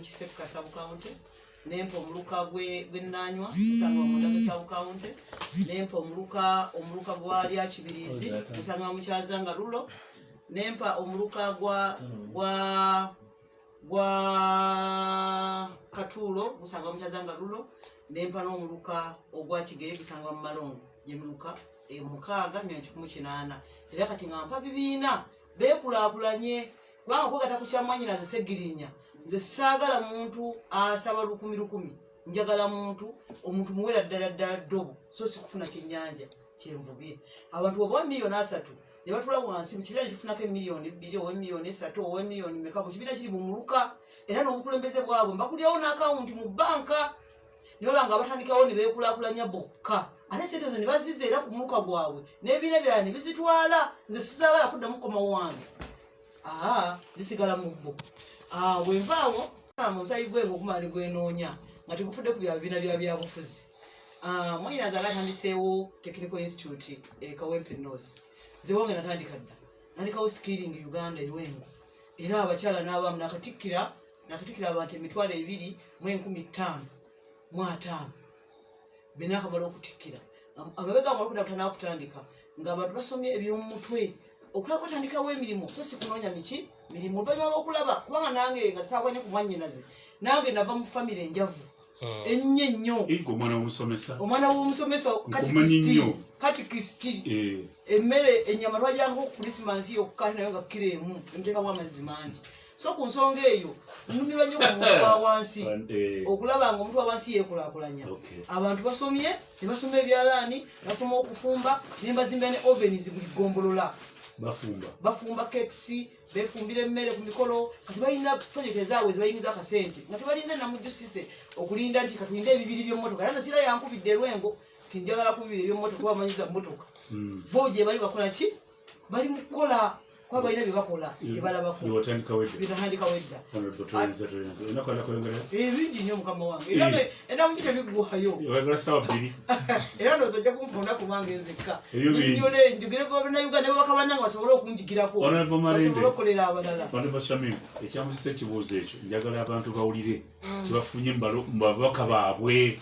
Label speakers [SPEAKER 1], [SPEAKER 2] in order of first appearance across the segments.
[SPEAKER 1] Kiseka Sub County, Nempo Muluka Gwenanywa, Musanga Munda Sub County, Nempo Muluka Gwali Achibirizi, Musanga Muchazanga Rulo, Nempa Omuluka gwa Katulo, Musanga Muchazanga Rulo, Nempa n'omuluka ogwa Kigere Musanga Malongo, Jemuluka Mukaga 118. Era kati ngampa bibiina bekulaakulanye kubanga ko kata kukyamanyina zesegirinya. Nze saagala muntu asaba 10,000 njagala omuntu muwera ddala ddobo so sikufuna kyennyanja kyenvubye abantu oba miliyoni 3 ne batula wansi mu kibiina kifunako miliyoni 2 oba miliyoni 3 oba miliyoni meka mu kibiina kiri Muluka era n'obukulembeze bwabwe mbakulyawo n'akawunti mu banka ne babanga batandikawo ne beekulaakulanya bokka ate sente zo ne bazize era ku Muluka gwabwe n'ebibiina byala ne bizitwala. Nze sisaagala kuddamu koma wange zisigala mu bbo. Wenvaawo musayi gwe ngokumali gwenoonya nga tegufudde ku byabina byabufuzi. Mwanyina nze atandiseewo Technical Institute Kawempe North. Nze wange natandika dda nandikawo Skilling Uganda Iwengo era abakyala n'abamu nakatikkira abantu 2,155 benakamala okutikkira amabega amalokudda kutandika ng'abantu basomye ebyomumutwe okulaba batandikawo emirimu so sikunoonya mirimu oluvannyuma lw'okulaba kubanga nange nga takwanye ku mwannyinaze nange nava mu famire enjavu ennyo ennyo omwana w'omusomesa katikisiti emmere ennyama twajyangaku ku Krismasi yokka nayo nga kiro emu emuteekamu amazzi mangi. So ku nsonga eyo nnumirwa nnyo ku muntu wa wansi okulaba nga omuntu wa wansi yeekulaakulanya. Abantu basomye ne basoma ebyalaani ne basoma okufumba ne mbazimba ne ovens buli gombolola bafumba kekisi befumbira emmere ku mikolo kati balina project ezaabwe zebayingiza akasente nga tebalinze namujjusise okulinda nti katulinde ebibiri by'emmotoka era nasira yankubidde Lwengo tinjagala kubibira eby'emmotoka kuba amanyiza mmotoka bo gye bali bakola ki bali mu kukola kwa balina bye bakola ebalabako bitandika wedda bingi nnyo mukama wange era mukite biggwayo era ndowooza ojja kumponda kubanga enzekka njogere bannayuganda babakabananga basobole okunjigirako basobole okukolera abalala.
[SPEAKER 2] Ekyamusisa ekibuuzo ekyo njagala abantu bawulire kibafunye mu babaka baabwe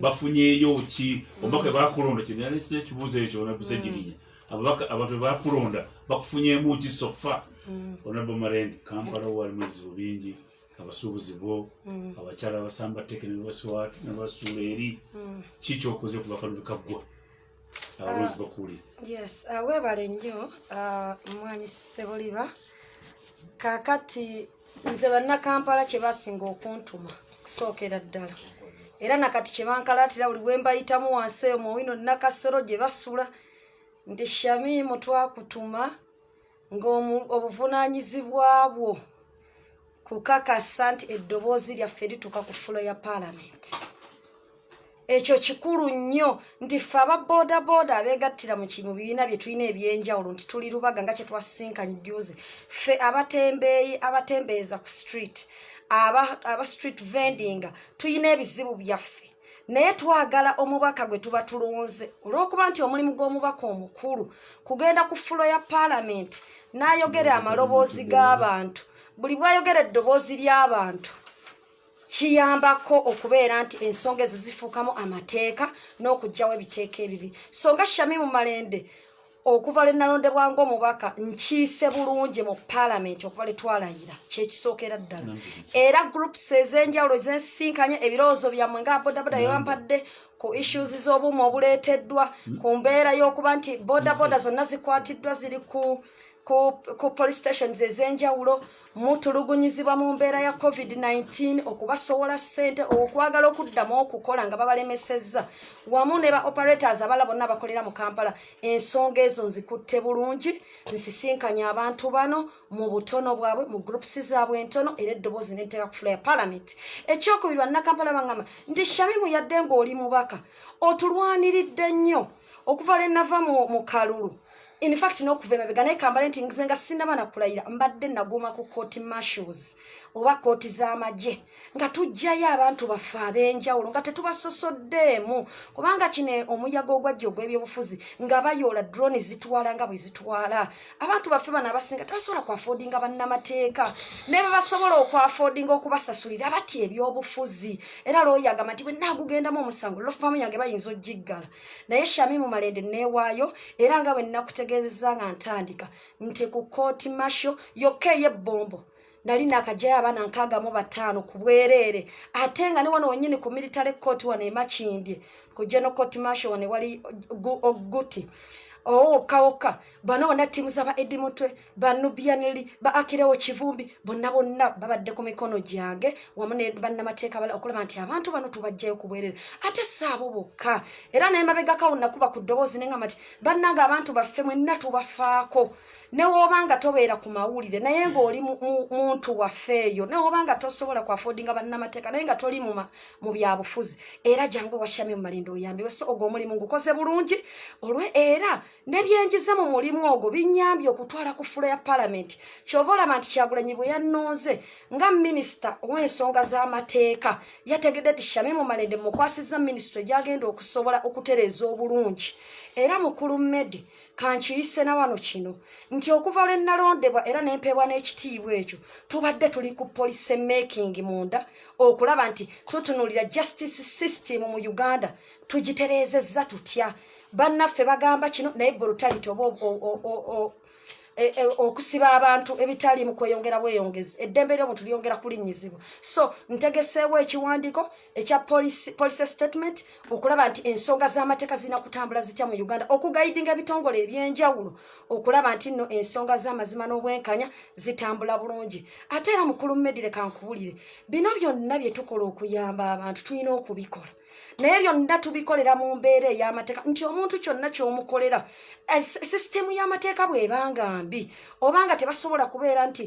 [SPEAKER 2] bafunyeeyo ki omubaka bakulonda kyenalisa ekibuuzo ekyo onabusegirinya abantu bakulonda bakufunyeemu ki sofa Honorable Marende Kampala walimu ebizibu bingi abasuubuzi bo abakyala abasamba tteke ne basuula eri kikyokoze ku bakalubi kaggwa abalonzi bakuwulira.
[SPEAKER 3] Yes, weebale nnyo Mwanyi Ssebuliba. Kaakati nze bannakampala kye basinga okuntuma kusookera ddala era nakati kye bankalaatira buli we mbayitamu wansi eyo mu wino Nakasero gye basula nti Shamimu twakutuma ng'obuvunaanyizibwa bwo kukakasa nti eddoboozi lyaffe lituuka ku fulo ya Paalamenti. Ekyo kikulu nnyo nti ffe ababooda abeegattira mu bibiina bye tulina ebyenjawulo nti tuli Lubaga nga kye twasinkanye jjuuzi ffe abatembeeza ku street aba street vending tulina ebizibu byaffe naye twagala omubaka gwe tuba tulonze olw'okuba nti omulimu gw'omubaka omukulu kugenda ku fulo ya Paalamenti n'ayogera amaloboozi g'abantu buli bw'ayogera eddoboozi ly'abantu kiyambako okubeera nti ensonga ezo zifuukamu amateeka n'okugyawo ebiteeka ebibi. So nga Shamimu Marende okuva lwe nalondebwa ng'omubaka nkiise bulungi mu Paalamenti okuva lwe twalayira kyekisookera ddala era groups ez'enjawulo zensinkanye ebirowoozo byammwe nga bodaboda bye bampadde ku issues z'obuuma obuleeteddwa ku mbeera y'okuba nti bodaboda zonna zikwatiddwa ziri ku police stations ez'enjawulo mutulugunyizibwa mu mbeera ya COVID-19 okubasowola ssente okwagala okuddamu okukola nga babalemesezza wamu ne ba operators abala bonna bakolera mu Kampala. Ensonga ezo nzikutte bulungi nsisinkanye abantu bano mu butono bwabwe mu groups zaabwe entono era eddoboozi n'enteeka ku fulo ya Paalamenti. Ekyokubiri bannakampala bangamba nti Shamimu yadde ng'oli mubaka otulwaniridde nnyo okuva lwe nava mu kalulu. In fact, no kuva emabega naye Kampala nti nze nga sinnaba na kulayira mbadde naguma ku court marshals oba kooti z'amagye nga tujjayo abantu baffe ab'enjawulo nga tetubasosoddeemu kubanga kino omuyaga ogwajja ogw'ebyobufuzi nga bayoola drone zitwala nga bwe zitwala abantu baffe bano abasinga tebasobola kwafoodinga bannamateeka ne bwe basobola okwafoodinga okubasasulira batya ebyobufuzi era looyo agamba nti bwe naagugendamu omusango lofaamu yange bayinza ogiggala naye Shamimu Malende neewaayo era nga bwe nnakutegeezezza nga ntandika nti ku kooti masho yokka ey'ebbombo nali nakajjayo abaana 65 ku bwereere ate nga ne wano wennyini ku military court wano e Makindye ku general court masho wane wali guti kawoka bano bonna ttiimu z'aba Eddie Mutwe ba Nubianili ba Akirewo Kivumbi bonna babadde ku mikono gyange wamu ne bannamateeka bala okulaba nti abantu bano tubajjayo ku bwereere ate saabo bokka era n'emabegako nakuba ku ddoboozi ne ngamba nti bannanga abantu baffe mwenna tubafaako ne wobanga tobeera ku mawulire naye ng'oli muntu waffeeyo ne wobanga tosobola kwafoodinga bannamateeka naye nga toli mu byabufuzi era jangu wa Shamimu Malende oyambiwe so ogwo omulimu ngukoze bulungi olwe era nebyenjiza mu mulimu ogwo binyambye okutwala ku fulo ya palamenti kyova olaba nti Kyagulanyi bwe yannooze nga minisita ow'ensonga z'amateeka yategedde nti Shamimu Malende mukwasizza minisitule gyagenda okusobola okutereeza obulungi era mukulu Medi kankiyise na wano kino nti okuva lwe nalondebwa era n'empeebwa n'ekitiibwa ekyo tubadde tuli ku police making munda okulaba nti tutunulira justice system mu Uganda tugitereezezza tutya bannaffe bagamba kino naye brutality oba okusiba abantu ebitali mu kweyongera bweyongezi eddembe ly'omuntu lyongera kulinnyizibwa so ntegeseewo ekiwandiiko ekya police statement okulaba nti ensonga z'amateeka zirina kutambula zitya mu Uganda okugayidinga ebitongole ebyenjawulo okulaba nti nno ensonga z'amazima n'obwenkanya zitambula bulungi ate era mukulu Medire kankubulire bino byonna bye tukola okuyamba abantu tulina okubikola naye byonna tubikolera mu mbeera ey'amateeka nti omuntu kyonna ky'omukolera sisitemu y'amateeka bw'ebanga mbi obanga tebasobola kubeera nti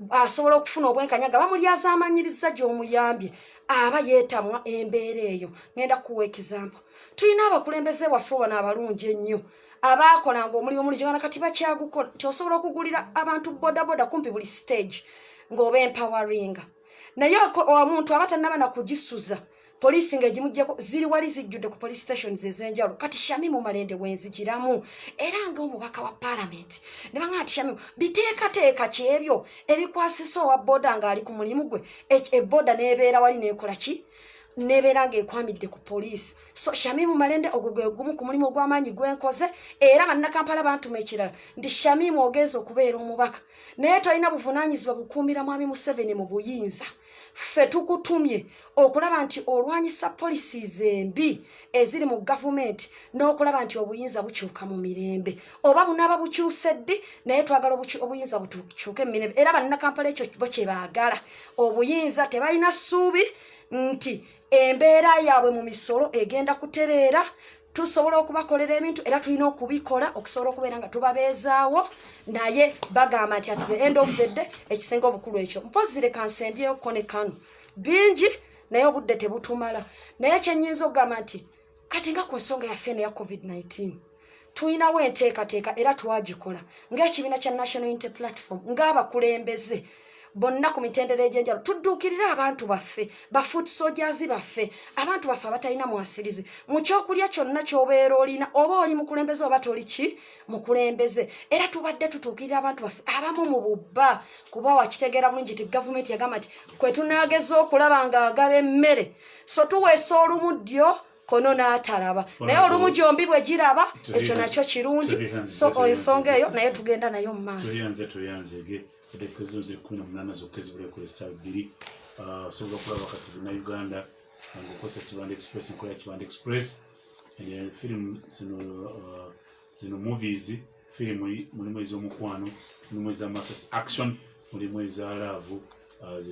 [SPEAKER 3] asobola okufuna obwenkanya nga bamulyazaamanyiriza gy'omuyambye aba yeetamwa embeera eyo ngenda kuwa ekizampo tulina abakulembeze waffe wano abalungi ennyo abaakolanga omulimu mulungi nga kati bakyagukola nti osobola okugulira abantu bodaboda kumpi buli stage ng'oba empoweringa naye omuntu aba tannaba nakugisuza polisi ng'egimuggyeko ziri wali zijjudde ku police stations ez'enjawulo kati Shamimu Malende wenzigiramu era ng'omubaka wa palamenti ne banga nti Shamimu biteekateeka kyebyo ebikwasisa owa boda ng'ali ku mulimu gwe eboda n'ebeera wali n'ekola ki n'ebeera ng'ekwamidde ku poliisi so Shamimu Malende ogwo gwe gumu ku mulimu ogw'amaanyi gwenkoze era bannakampala bantuma ekirala nti Shamimu ogenza okubeera omubaka naye tolina buvunaanyizibwa bukuumira mwami Museveni mu buyinza ffe tukutumye okulaba nti olwanyisa policies embi eziri mu gavumenti n'okulaba nti obuyinza bukyuka mu mirembe oba bunaaba bukyuse ddi naye twagala obuyinza bukyuke mu mirembe era bannakampala ekyo bo kye baagala obuyinza tebalina ssuubi nti embeera yaabwe mu misolo egenda kutereera tusobola okubakolera ebintu era tulina okubikola okusobola okubeera nga tubabeezaawo naye bagamba nti at the end of the day ekisinga obukulu ekyo mpozi leka nsembyeyo ne kano bingi naye obudde tebutumala naye kyennyinza okugamba nti kati nga ku nsonga yaffe eno ya COVID-19 tulinawo enteekateeka era twagikola ng'ekibiina kya National Unity Platform ng'abakulembeze bonna ku mitendera egy'enjawulo tudduukirira abantu baffe bafoot soldiers baffe abantu baffe abatalina mwasirizi mu kyokulya kyonna ky'obeera olina oba oli mukulembeze oba toli ki mukulembeze era tubadde tutuukirira abantu baffe abamu mu bubba kuba wakitegeera bulungi ti gavumenti yagamba nti kwe tunaageza okulaba ng'agaba emmere so tuweesa olumu ddyo kono n'atalaba naye olumu gyombi bwe giraba ekyo nakyo kirungi so ensonga eyo naye tugenda nayo mu maaso
[SPEAKER 2] Edekezi ziri 18 zokka ezibula ku essaawa 2 osobola okulaba kati Bannayuganda ng'okozesa Kibanda Express nkola Kibanda Express firimu zino movies firimu mulimu ez'omukwano mulimu eza mass action mulimu eza laavu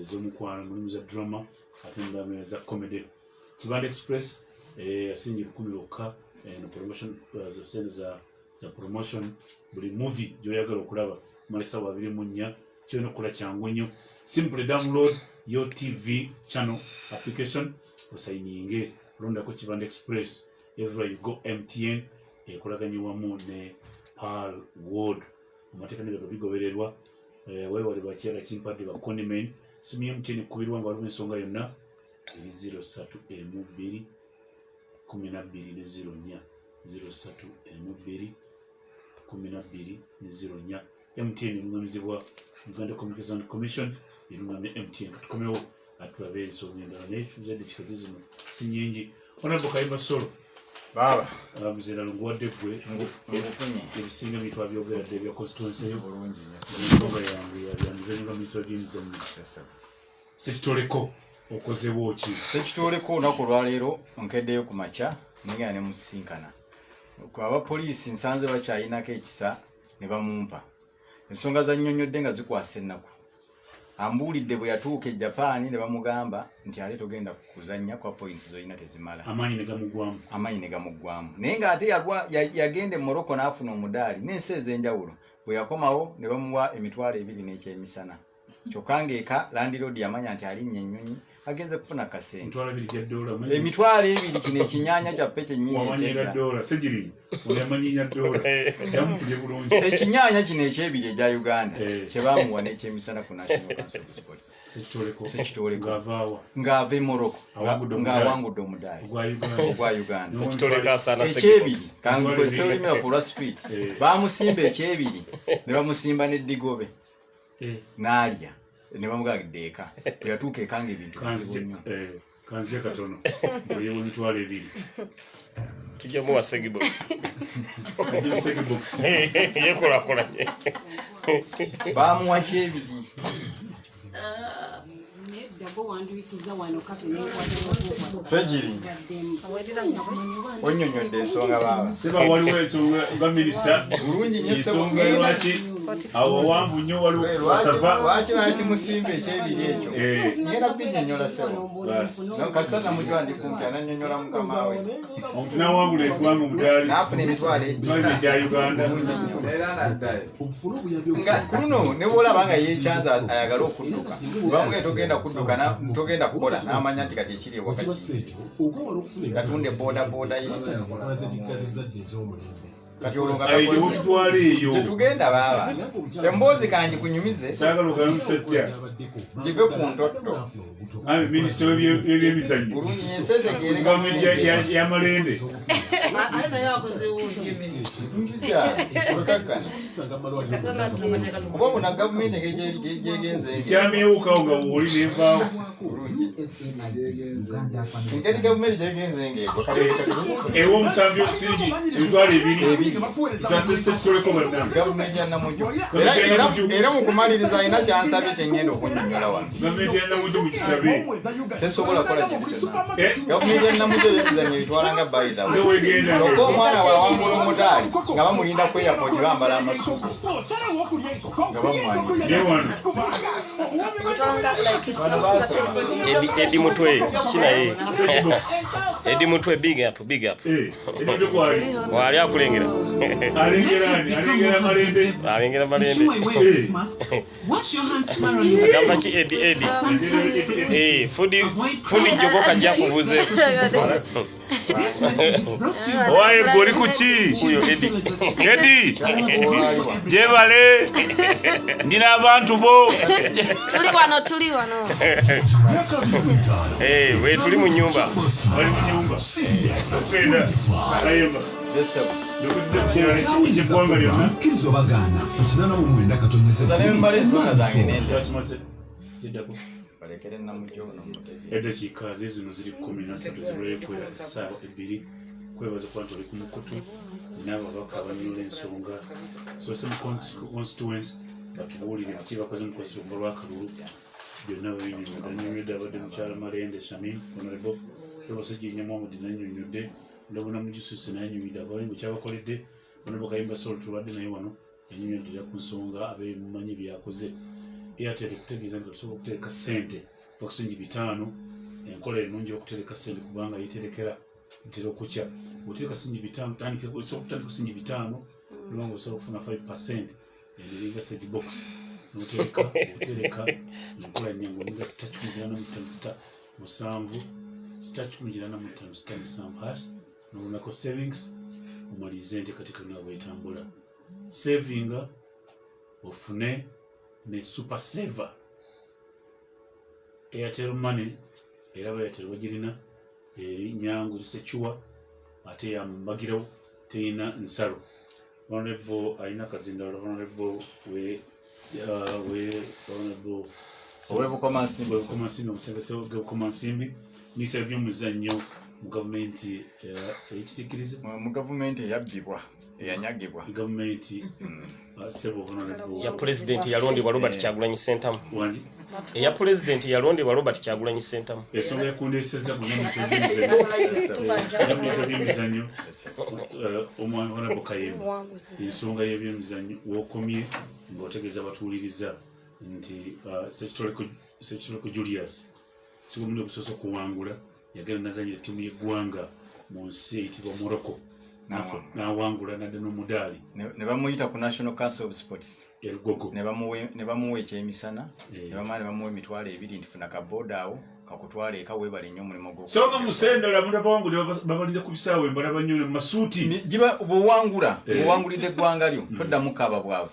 [SPEAKER 2] ez'omukwano mulimu za drama ate mulimu eza comedy Kibanda Express asinga 10 lokka no promotion sente za promotion buli movie gy'oyagala okulaba mala essaawa 24 kyona okukola kyangu nnyo simply download your TV channel application osayininge olondako Kibanda Express everywhere you go MTN ekolaganye wamu ne Pearl World amateeka n'ebyo bigobererwa weewale bakyala kimpadde ba condiment simu ya MTN kubirwa nga waliwo ensonga yonna eri 0312 12 04 0312 MTN erungamizibwa Uganda Communication Commission erungamye MTN tukomewo atulabe ensonga endala naye tuzadde kikazi zino si nnyingi Honorable Kayimba Solo
[SPEAKER 4] baba
[SPEAKER 2] muzira lunguwadde gwe
[SPEAKER 4] ngufunye
[SPEAKER 2] ebisinga bitwa byogeradde ebya constituency yo
[SPEAKER 4] bulungi
[SPEAKER 2] ensonga yange yabyamizanyo nga minisita w'ebyemizannyo sekitoleko okozebwa ki
[SPEAKER 4] sekitoleko olunaku olwaleero nkeddeyo ku makya nengera ne musinkana abapoliisi nsanze bakyayinako ekisa ne bamumpa ensonga za nnyonnyodde nga zikwasa ennaku ambuulidde bwe yatuuka e Japan ne bamugamba nti ate togenda kuzannya kwa points zoyina tezimala
[SPEAKER 2] amaanyi ne gamuggwamu
[SPEAKER 4] naye ng'ate yagenda e Morocco n'afuna omudaali n'ensi ez'enjawulo bwe yakomawo ne bamuwa emitwalo 2 n'ekyemisana kyokka ng'eka landiroodi yamanya nti alinnya ennyonyi agenze kufuna kasente emitwalo 2 kino ekinyaanya kyappe kyennyini ekinyaanya kino ekyebiri ekya Uganda kye baamuwa n'ekyemisana ku National Council of Sports sekitoleko ng'ava e Morocco ng'awangudde omudaali ogwa Uganda ekyebiri kangukwese olulimi lwaffe olwa street baamusimba ekyebiri ne bamusimba n'eddigobe n'alya ne bamugagidde eka yatuuka eka ng'ebintu bizibu nnyo
[SPEAKER 2] kanzija katono oyewo emitwalo 2
[SPEAKER 5] tujja muwa segibox yekolakolanye
[SPEAKER 4] baamuwa kyebiri segiri onnyonnyodde ensonga baaba
[SPEAKER 2] seba waliwo ensonga nga minisita
[SPEAKER 4] bulungi nnyo
[SPEAKER 2] ensonga lwaki awo wanvu nnyo waliwo kusava
[SPEAKER 4] lwaki bakimusimba ekyebiri ekyo ngenda binnyonnyola sebo kasana mujwa ndi kumpi anannyonnyola mukama we
[SPEAKER 2] omuntu n'awangula eggwanga omudaali
[SPEAKER 4] n'afuna emitwalo
[SPEAKER 2] egya Uganda
[SPEAKER 4] nga kuno ne bwolaba nga yekyanza ayagala okudduka bamwe togenda kukola n'amanya nti kati ekiri ewaka katunde boda ye kati
[SPEAKER 2] olwotutwala eyo
[SPEAKER 4] tetugenda baaba emboozi kanji kunyumize
[SPEAKER 2] saagala okamusajja
[SPEAKER 4] give ku ntotto
[SPEAKER 2] minisita w'ebyemizannyo
[SPEAKER 4] bulungi yensetegeere
[SPEAKER 2] gavumenti y'amalende
[SPEAKER 4] kuba buna gavumenti gyegenze
[SPEAKER 2] ekyamyewukawo nga wooli nenvaawo
[SPEAKER 4] engeri gavumenti gyegenze ng'egwa
[SPEAKER 2] ewa omusambi siringi emitwalo 2 tutasese kitoleko bannange
[SPEAKER 4] gavumenti ya Namujju era mu kumaliriza alina kyansabye kyeŋŋenda okunnyonnyola wano
[SPEAKER 2] gavumenti ya Namujju mukisabe
[SPEAKER 4] tesobola kukola gavumenti ya Namujju ebyemizannyo bitwalanga bayita
[SPEAKER 2] wegenda
[SPEAKER 4] kyokka omwana bw'awangula omudaali nga bamulinda ku airport bambala amasuku nga bamwanira
[SPEAKER 2] ne wano
[SPEAKER 5] Edi Mutwe kinaye Edi Mutwe big up
[SPEAKER 2] edde kwali
[SPEAKER 5] wali akulengera
[SPEAKER 2] alengera malende
[SPEAKER 5] agamba ki Edi fudi joko kajja kubuze owaye goli kuki kuyo Edi jebale ndina abantu bo
[SPEAKER 3] tuli wano
[SPEAKER 5] we tuli mu nyumba
[SPEAKER 2] bali mu nyumba okenda ayemba ekyegwanga lyonna
[SPEAKER 6] kkirizo bagaana ekinana mu mwenda katonyeza
[SPEAKER 4] mbala ensonga zange nende
[SPEAKER 2] kyakimaze yeddako
[SPEAKER 4] balekere Namujju
[SPEAKER 2] eddakiika zino ziri 13 zirwekwera essaawa 2 kwebaza kuba nti oli ku mukutu n'ababaka abanyola ensonga sose mu constituency batubuulire biki bakoze mu konstituency olw'akalulu byonna babinyonnyodde abadde mukyala Malende Shamim Honorable Robosejja Mohammed nannyonnyodde ndabona Mujjususi nannyonnyodde abalingo kyabakoledde Honorable Kayimba Solo tulwadde naye wano yannyonnyodera ku nsonga abeemumanyi byakoze Airtel kutegeeza nti osobola okutereka ssente okusingi 5 enkola ennungi y'okutereka ssente kubanga yeterekera ntera okukya otereka singi 5 tandika osobola kusingi 5 lubanga osobola okufuna 5% eniringa sage box notereka enkola nyangu eniga star 185 star 185 hash nobonako savings omalize nti kati kalina bwetambula savinga ofune ne super saver Airtel Money era Airtel bagirina nyangu Sechuwa ate yambagirawo teyina nsalo. Honorable alina Kazindalo, Honorable Honorable
[SPEAKER 4] Owebukomansimbi
[SPEAKER 2] omusengese w'Obukomansimbi minisita by'omuzannyo mu gavumenti ekisikiriza
[SPEAKER 4] mu gavumenti eyabbibwa eyanyagibwa
[SPEAKER 2] gavumenti sebo Honorable
[SPEAKER 5] ya president yalondebwa Robert Kyagulanyi Ssentamu.
[SPEAKER 2] wandi
[SPEAKER 5] Eya president yalondebwa Robert Kyagulanyi Ssentamu.
[SPEAKER 2] ensonga yakundeseza ku byemizannyo omwami Honorable Kayemba ensonga y'ebyemizannyo w'okomye ng'otegeeza abatuuliriza nti Sekitoleko Julius sigumule okusosa okuwangula yagenda nazanyira ttiimu y'eggwanga mu nsi eyitibwa Morocco n'awangula nadde n'omudaali
[SPEAKER 4] ne bamuyita ku National Council of Sports
[SPEAKER 2] erugogo
[SPEAKER 4] ne bamuwa ekyemisana ne bamuwa emitwalo 2 nti funa kaboda awo kakutwala eka weebale nnyo omulimu gwo
[SPEAKER 2] songa musendala muntu abawangulira babalira ku bisaawe embalaba nnyo ne masuuti
[SPEAKER 4] bw'owangulidde eggwanga lyo toddamu kaaba bwawe.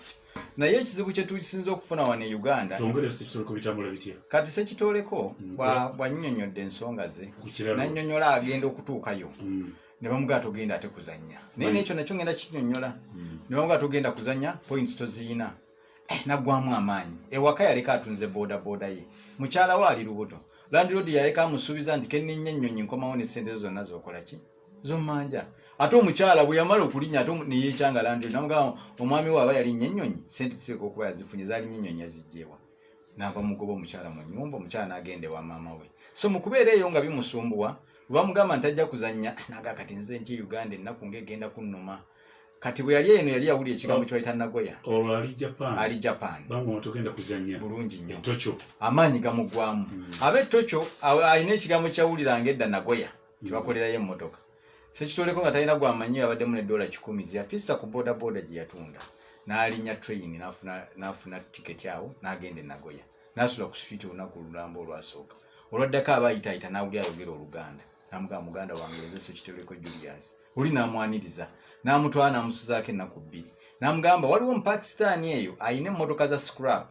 [SPEAKER 4] Naye ekizibu kye tukisinza okufuna wano e Uganda kati Sekitoleko bwannyonnyodde ensonga ze nannyonnyola agenda okutuukayo ne bamugamba togenda ate kuzannya naye n'ekyo nakyo ngenda kinnyonnyola ne bamugamba togenda kuzannya points toziina naggwamu amaanyi ewaka yaleka atunze boda ye mukyala we ali lubuto landlord yaleka amusuubiza nti kenninnya ennyonyi nkomawo ne ssente zonna zokola ki zommanja ate omukyala bwe yamala okulinnya ate neyekyanga landlord namugamba omwami we aba yalinnya ennyonyi ssente ziteeka okuba yazifunye zalinnya ennyonyi yazijjeewa n'ava mugoba omukyala mu nnyumba omukyala n'agenda ewa maama we so mu kubeera eyo nga bimusumbuwa bamugamba nti ajja kuzannya naga kati nze nti Uganda ennaku ng'egenda kunnuma kati bwe yali eno yali yawulira ekigambo ky'ayita Nagoya
[SPEAKER 2] olwo ali Japan togenda kuzannya
[SPEAKER 4] bulungi nnyo
[SPEAKER 2] Tocho
[SPEAKER 4] amaanyi gamuggwamu abe Tocho alina ekigambo kyawuliranga edda Nagoya kibakolerayo emmotoka Sekitoleko nga talina gwamanyi abaddemu ne $10 ziyafissa ku boda gye yatunda n'alinnya train n'afuna tiketi awo n'agenda e Nagoya n'asula ku street olunaku olulambo olwasooka olwaddako aba ayitaayita n'awulira ayogera Oluganda n'amugamba muganda wange nze Sekitoleko Julius oli n'amwaniriza n'amutwala n'amusuzaako ennaku 2 n'amugamba waliwo Mupakisitaani eyo ayina emmotoka za scrap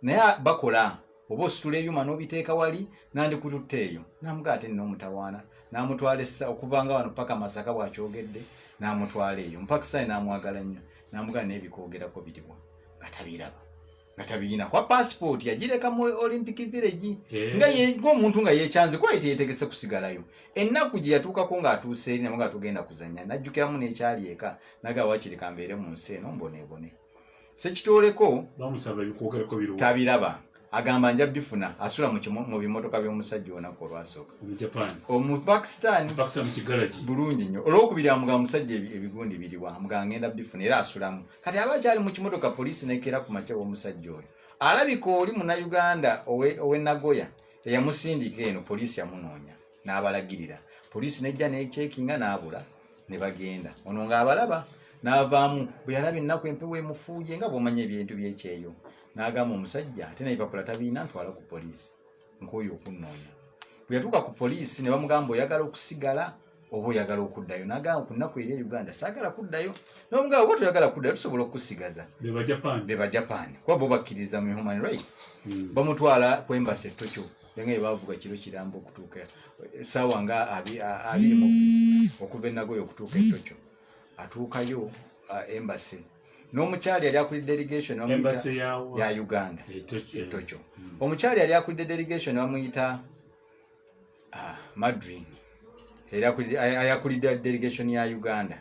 [SPEAKER 4] naye bakola oba ositula ebyuma n'obiteeka wali nandikututte eyo n'amugamba ate nina omutawaana n'amutwala okuvanga wano paka Masaka bw'akyogedde n'amutwala eyo Mupakisitaani n'amwagala nnyo n'amugamba n'ebikwogerako biriwa nga tabiina kwa passport yagireka mu Olympic Village ng'omuntu nga yeekyanze kuba yetegese kusigalayo ennaku gye yatuukako ng'atuuse eri namugamba tugenda kuzannya najjukiramu n'ekyali eka naga wakiri kambeere mu nsi eno mboneebone Sekitoleko tabiraba agamba nja bifuna asula mu bimotoka by'omusajja olunaku olwasooka Omupakisitaani bulungi nnyo olwokubiri amugamba musajja ebigundi biriwa amugamba ngenda bifuna era asulamu kati aba kyali mu kimotoka poliisi nekkera ku makya w'omusajja oyo alabika oli Munnayuganda owe Nagoya eyamusindika eno poliisi yamunoonya n'abalagirira poliisi nejja neekyekinga n'abula ne bagenda ono ng'abalaba n'avaamu bwe yalaba ennaku empewo emufuuye nga bw'omanya ebintu byekyeyo n'agamba omusajja ate n'ebipapula tabiina ntwala ku poliisi nk'oyo okunnoonya bwe yatuuka ku poliisi ne bamugamba oyagala okusigala oba oyagala okuddayo n'agamba ku nnaku eri e Uganda saagala kuddayo n'omugamba oba toyagala kuddayo tusobola okukusigaza be ba Japan kuba bo bakkiriza mu human rights bamutwala ku embassy Tokyo nga baavuga kiro kirambo okutuuka essaawa nga 20 okuva e Nagoya okutuuka e Tokyo atuukayo embassy n'omukyali yali akulidde delegation ya Uganda Tokyo omukyali yali akulidde delegation bamuyita Madrin era ayakulidde delegation ya Uganda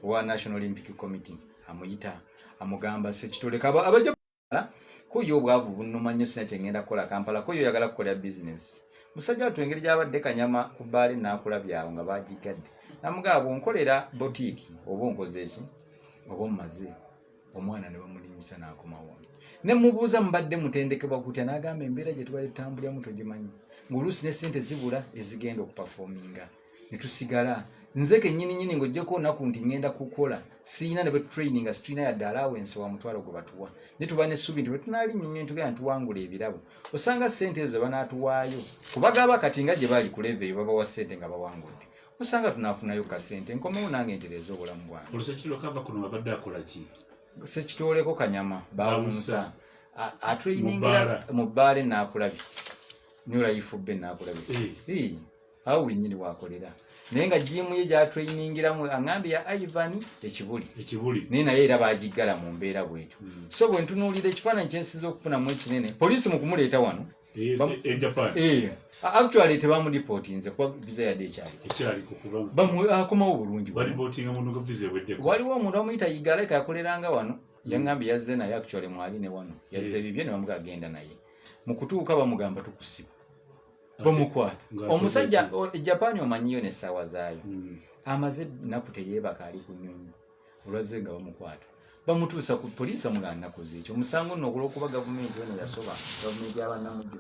[SPEAKER 4] wa National Olympic Committee amuyita amugamba Sekitoleko abajja kuyo obwavu bunnuma nnyo sina kyengenda kukola Kampala kuyo yagala kukola business musajja watu engeri gy'abadde Kanyama ku bbaali n'akulabyawo nga bagigadde namugamba bw'onkolera boutique oba onkoze eki oba omumaze omwana ne bamulinyisa n'akomawo ne mubuuza mubadde mutendekebwa kutya n'agamba embeera gye tubadde tutambuliramu togimanyi ng'oluusi ne ssente zibula ezigenda okupafominga ne tusigala nze kennyini ng'ojjeko olunaku nti ngenda kukola siina ne bwe training situina yadde allowance wa mutwalo gwe batuwa ne tuba n'essuubi nti bwe tunaalinnyo nnyo tugenda ntuwangula ebirabo osanga ssente ezo banaatuwaayo kubagaba kati nga gye baali ku level eyo babawa ssente nga bawangudde osanga tunaafunayo ka ssente nkomewo nange ntereeza obulamu bwange Sekitoleko Kanyama bawumusa atrainingira mu bbaale n'akulabye New Life Ben nakulabisa awo wenyini wakolera naye nga jimu ye gyaturainingiramu aŋŋambi ya Ivan ekibuli naye naye era baagigala mu mbeera bwetyo so bwe ntunuulira ekifaananyi kye nsinza okufunamu ekinene poliisi mu kumuleeta wano actually tebamulipootinze kuba visa yadde akomawo bulungi waliwo omuntu amuyita yigaleka yakoleranga wano yaŋŋambi yazze naye actually mwali ne wano yazze bibye ne bamuga agenda naye mu kutuuka bamugamba tukusiba bamukwata omusajja Japan omanyiyo n'essaawa zaayo amaze nnaku teyeebaka ali ku nnyonyi olwazze nga bamukwata bamutuusa ku poliisi amugamba nnaku ziekyo omusango nno olw'okuba gavumenti eno yasoba gavumenti y'abannamujju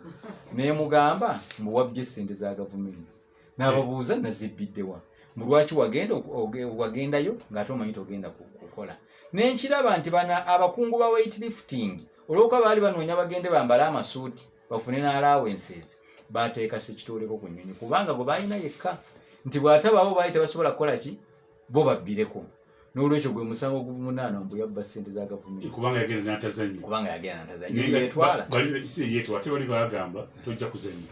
[SPEAKER 4] n'emugamba mbu wabbye ssente za gavumenti n'ababuuza nazibbiddewa mbu lwaki wagendayo ng'ate omanyi togenda kukola n'enkiraba nti bana abakungu ba weightlifting olw'okuba baali banoonya bagende bambale amasuuti bafune n'allowances bateeka sekitoleko ku nnyonyi kubanga bwe balina yekka nti bw'atabaawo baali tebasobola kukola ki bo babbireko n'olwekyo gwe musango ogumunaana mbu yabba ssente za gavumenti
[SPEAKER 2] kubanga yagenda n'atazannya
[SPEAKER 4] yetwala
[SPEAKER 2] ate bali bagamba tojja kuzannya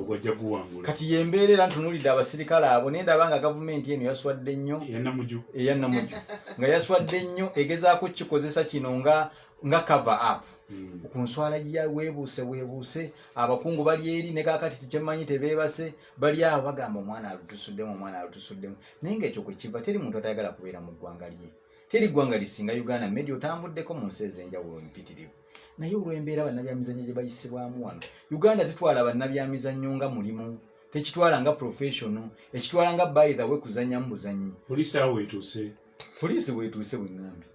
[SPEAKER 2] ogwajja guwangula
[SPEAKER 4] kati yembeerera ntunuulidde abasirikale abo naye ndaba nga gavumenti eno yaswadde nnyo eyannamujju nga yaswadde nnyo egezaako kikozesa kino nga cover up ku nswala gya weebuuse abakungu bali eri ne kaakati tikyemanyi tebeebase bali awo bagamba omwana alutusuddemu naye ngaekyo kwe kiva teri muntu atayagala kubeera mu ggwanga lye teri ggwanga lisinga Uganda media otambuddeko mu nsi ez'enjawulo mpitirivu naye olw'embeera bannabyamizannyo gye bayisibwamu wano Uganda tetwala bannabyamizannyo nga mulimu tekitwala nga professional ekitwala nga by the way kuzannyamu buzannyi poliisi weetuuse bweŋŋambi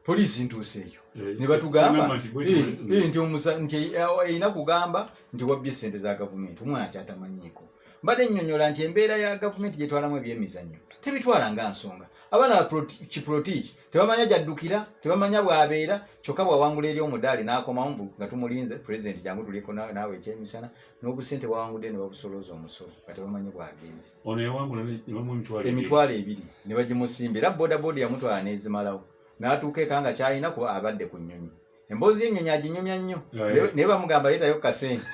[SPEAKER 4] poliisi ntuuse eyo ne batugamba nti erina kugamba nti wabbye ssente za gavumenti omwana kyatamanyiiko mbadde nnyonnyola nti embeera ya gavumenti gyetwalamu ebyemizannyo tebitwala nga nsonga abaana kiprotiki tebamanya gyaddukira tebamanya bwabeera kyokka bwawangula eri omudaali n'akomawo mbu nga tumulinze pulezidenti jangu tuliko naawe ekyemisana n'obusente bwawangudde ne babusolooza omusolo nga tebamanyi bwagenze emitwalo 2 ne bagimusimba era bodaboda yamutwala n'ezimalawo n'atuuka eka nga kyalina ku abadde ku nnyonyi emboozi y'ennyonyi aginyumya nnyo naye bamugamba leetayo kasente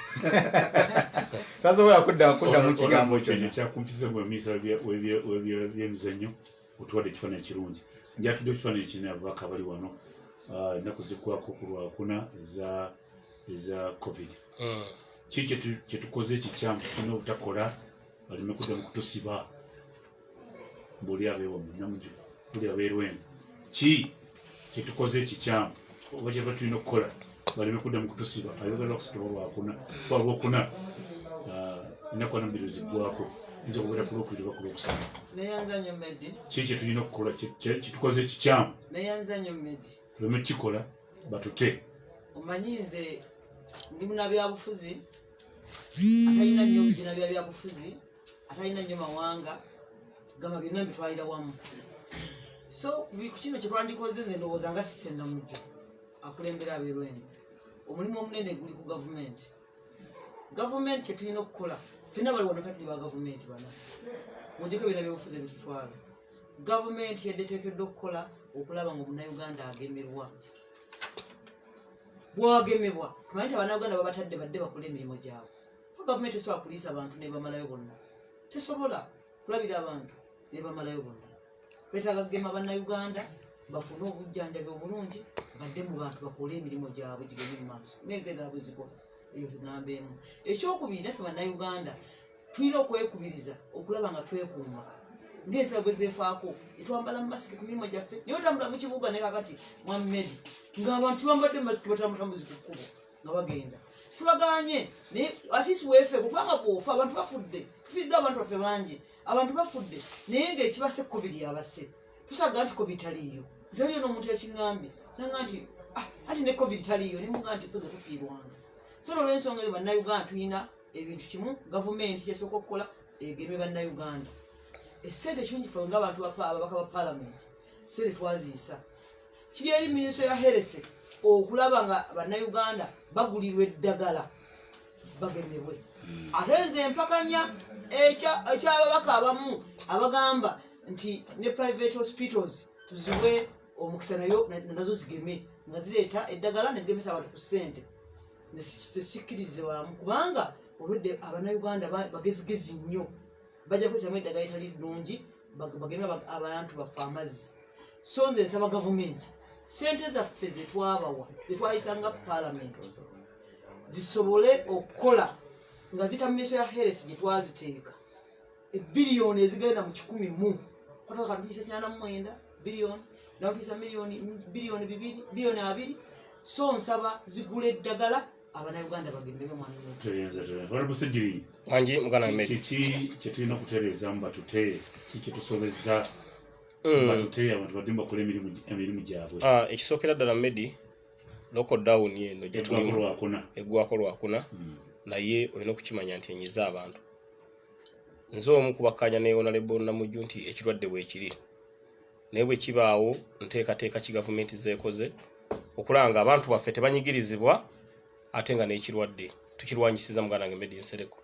[SPEAKER 4] tasobola kuddamu kigambo
[SPEAKER 2] kyekyo kyakumpisa mu minisita w'ebyemizannyo otuwadde ekifaananyi kirungi njatudde ekifaananyi kino ababaka bali wano ennaku ziggwako ku lwakuna eza covid ki kyetukoze ekikyamu tulina obutakola baleme kudda mu kutusiba mbuli abeewa munnamuju buli abeerwemu ki kyetukoze ekikyamu oba kyeba tulina okukola baleme kudda mu kutusiba ayogera okusitula olwokuna ennaku ana mbiri ziggwako nza okubeera ku lwokubiri oba ku lwokusaba ki kyetulina okukola kyetukoze ekikyamu tuleme kukikola batute
[SPEAKER 1] omanyize ndi munabyabufuzi atalina nnyo bigina byabyabufuzi atalina nnyo mawanga gamba byonna mbitwalira wamu so ku kino kyetwandikoze nze ndowooza nga sise nnamujjo akulembera abeerwendo omulimu omunene guli ku gavumenti kyetulina okukola fena bali wano katuli ba gavumenti bana mujeko ebina byobufuzi ebitutwala gavumenti yeddeteekeddwa okukola okulaba nga omunnayuganda agemebwa bwagemebwa tumanyi ti abannayuganda babatadde badde bakola emirimu gyabwe gavumenti esobola kuliisa abantu nebamalayo bonna tesobola kulabira abantu nebamalayo bonna twetaaga kugema bannayuganda bafune obujjanjabi obulungi badde mu bantu bakole emirimu gyabwe gigende mu maaso neza endala bwe zikola eyo namba emu ekyokubiri naffe bannayuganda tulina okwekubiriza okulaba nga twekuuma ng'ensala bwe zeefaako etwambala mu masiki ku mirimu gyaffe naye otambula mu kibuga ne kakati mwammedi ng'abantu bambadde mu masiki batambutambuzi ku kkubo nga bagenda tubaganye naye atisi weefe kubanga bwofa abantu bafudde tufiddwe abantu baffe bangi abantu bafudde naye ng'ekibase covid yabase tusaga nti covid taliiyo nze liyo n'omuntu yakiŋŋambye nanga nti anti ne covid taliiyo nemuga nti kuze tufiirwanga so olw'ensonga eyo bannayuganda tulina ebintu kimu gavumenti kyesooka okukola egeme bannayuganda essente kingi ffe ng'abantu ababaka ba paalamenti sente twaziisa kiri eri minisitule ya herese okulaba nga bannayuganda bagulirwa eddagala bagemebwe ate nze empakanya ekyababaka abamu abagamba nti ne private hospitals tuziwe omukisa nazo zigeme nga zireeta eddagala nezigemesa abantu ku ssente zesikkirizibwamu kubanga oludde Abannayuganda bagezigezi nnyo bajja kwetamu eddagala etali ddungi bageme abantu baffe amazzi. So nze nsaba gavumenti sente zaffe zetwabawa zetwayisanga paalamenti zisobole okukola nga zita mu miso ya heresi gye twaziteeka ebiliyoni ezigenda mu 100 kwataka katuyisa 89 biliyoni nawutuyisa biliyoni 2 so nsaba zigula eddagala Abannayuganda bagendemu
[SPEAKER 2] mwana
[SPEAKER 5] wangi mugana Medi
[SPEAKER 2] kiki kyetulina okutereeza mu batute kiki tusobezza batute abantu badimba okukola emirimu gyabwe.
[SPEAKER 5] Ekisookera ddala Medi lockdown eno eggwako lwakuna naye olina okukimanya nti enyiza abantu. Nze omu kubakkanya ne Honorable Namujju nti ekirwadde bwekiri naye bwe kibaawo nteekateeka ki gavumenti zeekoze okulanga abantu baffe tebanyigirizibwa ate nga n'ekirwadde tukirwanyisiza muganange Medi Nsereko.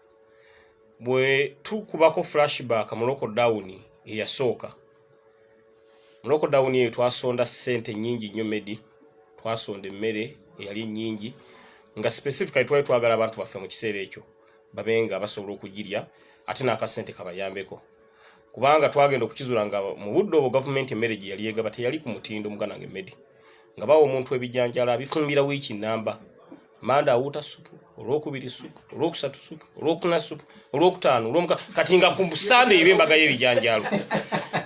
[SPEAKER 5] Bwe tukubako flashback mu lockdown eyasooka mu lockdown eyo twasonda ssente nnyingi nnyo Medi, twasonda emmere eyali nnyingi nga specifically twali twagala abantu baffe mu kiseera ekyo babenga basobola okugirya ate n'akasente kabayambeko kubanga twagenda okukizuula nga mu budde obwo gavumenti emmere gye yali egaba teyali ku mutindo muganange Medi nga bawa omuntu ebijanjala abifumbira wiiki namba manda awuta supu olwokubiri supu olwokusatu supu olwokuna supu olwokutaano kati nga ku Sunday ebembaga y'ebijanjalo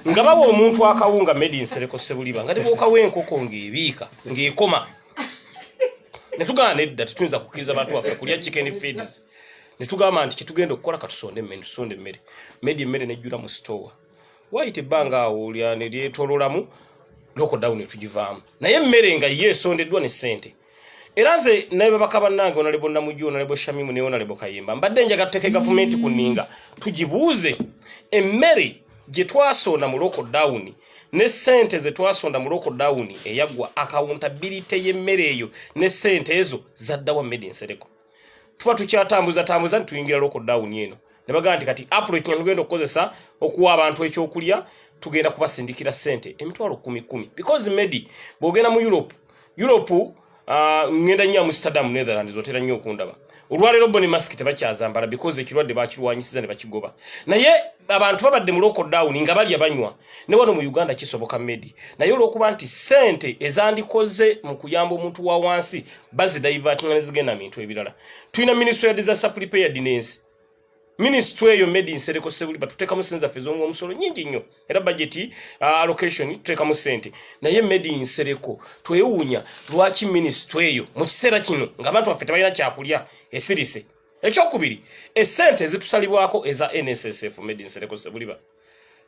[SPEAKER 5] nga bawa omuntu akawunga Medi Nsereko Sebuliba nga tebookawo enkoko ng'ebiika ng'ekoma ne tugamba nedda tetuyinza kukkiriza abantu baffe kulya chicken feeds ne tugamba nti kitugenda okukola katusonde emmere Medi emmere nejjula mu store waite ebbanga awo ne lyetololamu lockdown etugivaamu naye emmere nga yeesondeddwa ne ssente. Era nze naye babaka bannange Honorable Namujju Honorable Shamimu ne Honorable Kayemba mbadde njaga tuteeke gavumenti ku nninga tugibuuze emmere gye twasonda mu lockdown ne ssente ze twasonda mu lockdown eyagwa accountability y'emmere eyo ne ssente ezo zaddawa Medi Nsereko. Tuba tukyatambuza ntuyingira lockdown eno ne bagamba nti kati approach nga tugenda okukozesa okuwa abantu ekyokulya tugenda kubasindikira ssente emitwalo 10 because Medi bw'ogenda mu Europe ngenda nnyo Amsterdam Netherlands otera nnyo okundaba olwaleero boni mask tebakyazambala because ekirwadde bakirwanyisiza ne bakigoba naye abantu babadde mu lockdown nga balya banywa ne wano mu Uganda kisoboka Medi naye olw'okuba nti ssente ezandikoze mu kuyamba omuntu wa wansi bazidaivatinga ne zigenda bintu ebirala. Tulina Ministry of Disaster Preparedness Ministry eyo Medi Nsereko Sebuliba tuteekamu ssente zaffe z'omusolo nnyingi nnyo era budget allocation tuteekamu ssente naye Medi Nsereko twewuunya lwaki ministry eyo mu kiseera kino ng'abantu baffe tebalina kyakulya esirise. Ekyokubiri essente ezitusalibwako eza NSSF Medi Nsereko Sebuliba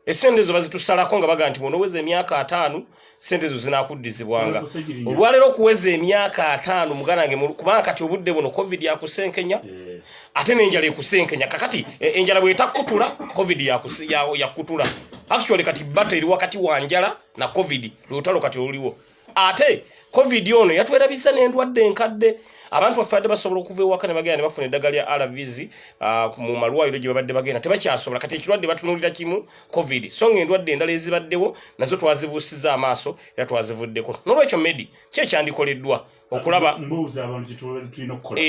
[SPEAKER 5] essente ezo bazitusalako nga baga nti bw'onoweza emyaka 5 ssente ezo zinaakuddizibwanga olwaleero okuweza emyaka 5 muganange kubanga kati obudde buno covid yakusenkenya ate n'enjala ekusenkenya kakati enjala bw'etakutula covid yakutula actually kati battle eri wakati wa njala na covid lutalo kati luliwo ate covid ono yatwerabisa n'endwadde enkadde abantu bafadde basobola okuva ewaka ne bagenda ne bafuna eddagala lya RVs mu malwaliro gye babadde bagenda tebakyasobola kati ekirwadde batunulira kimu covid so ng'endwadde endala ezibaddewo nazo twazibuusiza amaaso era twazivuddeko n'olwekyo Medi kyekyandikoleddwa okulaba
[SPEAKER 2] mbuuza abantu tulina okukola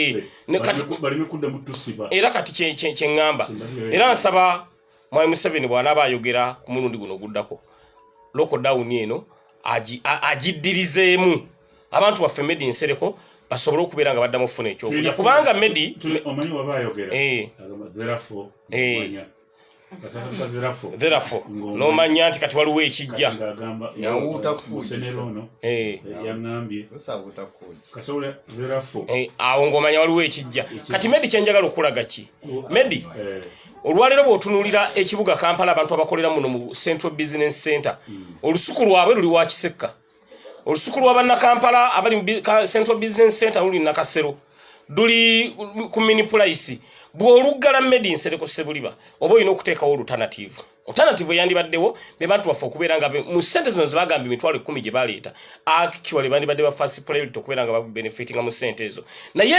[SPEAKER 2] balime kuddamu tusiba era
[SPEAKER 5] kati kyeŋŋamba era nsaba Mwami Museveni bw'anaaba ayogera ku mulundi guno oguddako lockdown eno agiddirizeemu abantu baffe Medi Nsereko basobola okubeera nga baddamu okufuna ekyokulya kubanga Medi
[SPEAKER 2] omanyi waba ayogera
[SPEAKER 5] therefore n'omanya nti kati waliwo ekijja awo ng'omanya waliwo ekijja kati Medi kyenjagala okulaga ki Medi olwaleero bw'otunuulira ekibuga Kampala abantu abakolera muno mu Central Business Center olusuku lwabwe luli wa Kisekka olusuku lwa bannakampala abali mu Central Business Center luli Nakasero duli ku mini price bw'oluggala Medi Nsereko Sebuliba oba olina okuteekawo alternative eyandibaddewo be bantu baffe okubeera nga mu ssente zino zebagamba emitwalo 10 gye baleeta actually bandibadde ba first priority okubeera nga babenefitinga mu ssente ezo naye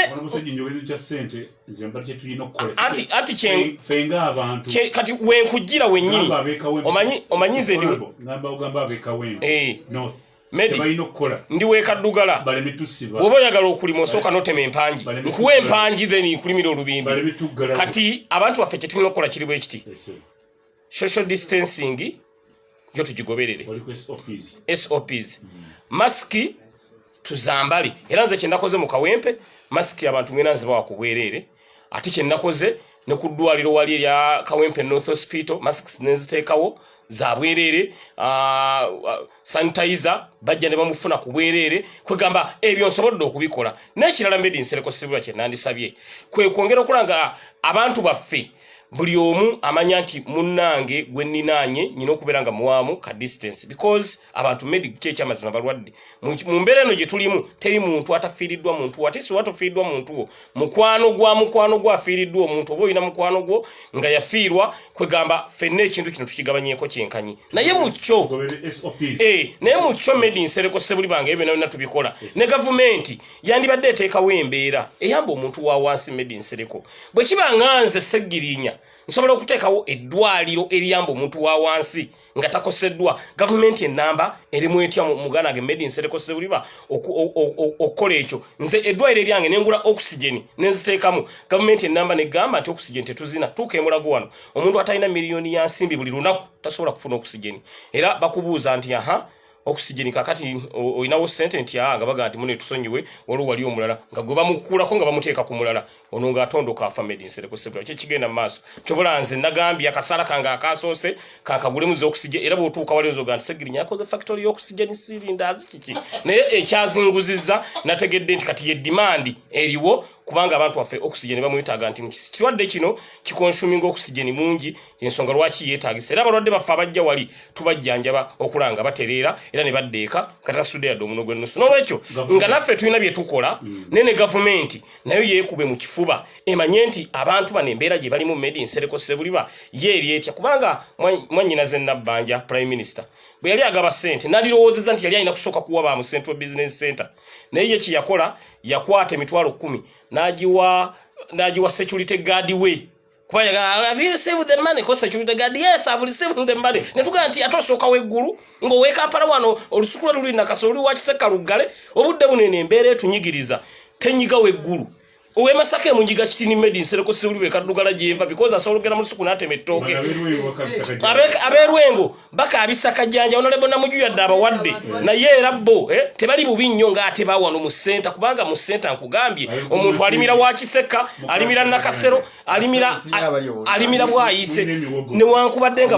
[SPEAKER 5] anti
[SPEAKER 2] fenga abantu
[SPEAKER 5] kati wenkujjira wennyini omanyize ndi
[SPEAKER 2] ngamba abekawe north
[SPEAKER 5] ndi wekaddugala bw'oba oyagala okulima osooka n'otema empangi nkuwa empangi then nkulimira olubimbi kati abantu baffe kye tulina okukola kiri bwe kiti social distancing yo tugigoberere SOPs masiki tuzambale era nze kye nakoze mu Kawempe masiki abantu mwena nzibawa ku bwereere ate kye nakoze ne ku ddwaliro wali erya Kawempe North Hospital masks neziteekawo za bwereere sanitizer bajja ne bamufuna ku bwereere kwegamba ebyo nsobodde okubikola n'ekirala Medi Nsereko Sibula kye nandisabye kwe kwongera okulanga abantu baffe buli omu amanya nti munnange gwe nninaanye nyina okubeera nga muwaamu ka distance because abantu Medi ky'ekyamazima balwadde mu mbeera eno gye tulimu teri muntu atafiiriddwa muntu ate si watofiiriddwa muntu wo mukwano gwa afiiriddwa omuntu oba olina mukwano gwo nga yafiirwa kwegamba ffenna ekintu kino tukigabanyeeko kyenkanyi naye mukyo naye mukyo Medi Nsereko Sebuli bange ebyo byonna tubikola ne gavumenti yandibadde eteekawo embeera eyamba omuntu wa wansi Medi Nsereko bwe kiba nga nze Seggirinya nsobola okuteekawo eddwaliro eriyamba omuntu wa wansi nga takoseddwa gavumenti ennamba erimu etya mugana ge Medi Nsereko Sebuliba okukola ekyo nze eddwaliro eryange nengula oxygen nenziteekamu gavumenti ennamba negamba nti oxygen tetuzina tuuka emulago wano omuntu atalina miliyoni ya nsimbi buli lunaku tasobola kufuna oxygen era bakubuuza nti oxygen kakati oyinawo sente nti nga baga nti mune tusonyiwe wali omulala nga gwe bamukuulako nga bamuteeka ku mulala ono ng'atondoka afa Medi Nsereko Sebula kye kigenda mu maaso kyobola nze nagambye akasala kange akasoose kankagulemu oxygen era bw'otuuka wali nzoga nti Seggirinya akoze factory y'oxygen sirindazi kiki naye ekyazinguzizza nategedde nti kati ye demand eriwo kubanga abantu baffe oxygen bamuyitaaga nti kirwadde kino kikonsuming oxygen mungi ensonga lwaki yeetaagisa era abalwadde baffe abajja wali tubajjanjaba okulanga batereera era ne baddeeka katasudde yadde omuno gw'ennusu n'olwekyo nga naffe tulina bye tukola nene gavumenti nayo yeekube mu kifuba emanye nti abantu bano embeera gye balimu Medi Nsereko Sebuliba ye eri etya kubanga mwannyinaze Nabbanja Prime Minister bwe yali agaba ssente nalirowoozezza nti yali alina kusooka kuwa ba mu Central Business Center naye ye kye yakola yakwata emitwalo 10 n'agiwa security guard we kuba have you received the money ko security guard yes I've received the money netuga nti atosooka weggulu ng'owe Kampala wano olusukula luli nakasolo wa Kiseka Lugale obudde bunene embeera etunyigiriza tenyiga weggulu owe Masaka munjiga kitini Medi Nsereko Sebuliba ekaddugala gyeva because asologera mu lusuku n'atema ettooke abeerwengo baka abisaka jjanja Honorable Namuju yadde abawadde naye era bo tebali bubi nnyo ng'ate bawano mu ssenta kubanga mu ssenta nkugambye omuntu alimira wa Kiseka alimira Nakasero alimira bwayise newankubadde nga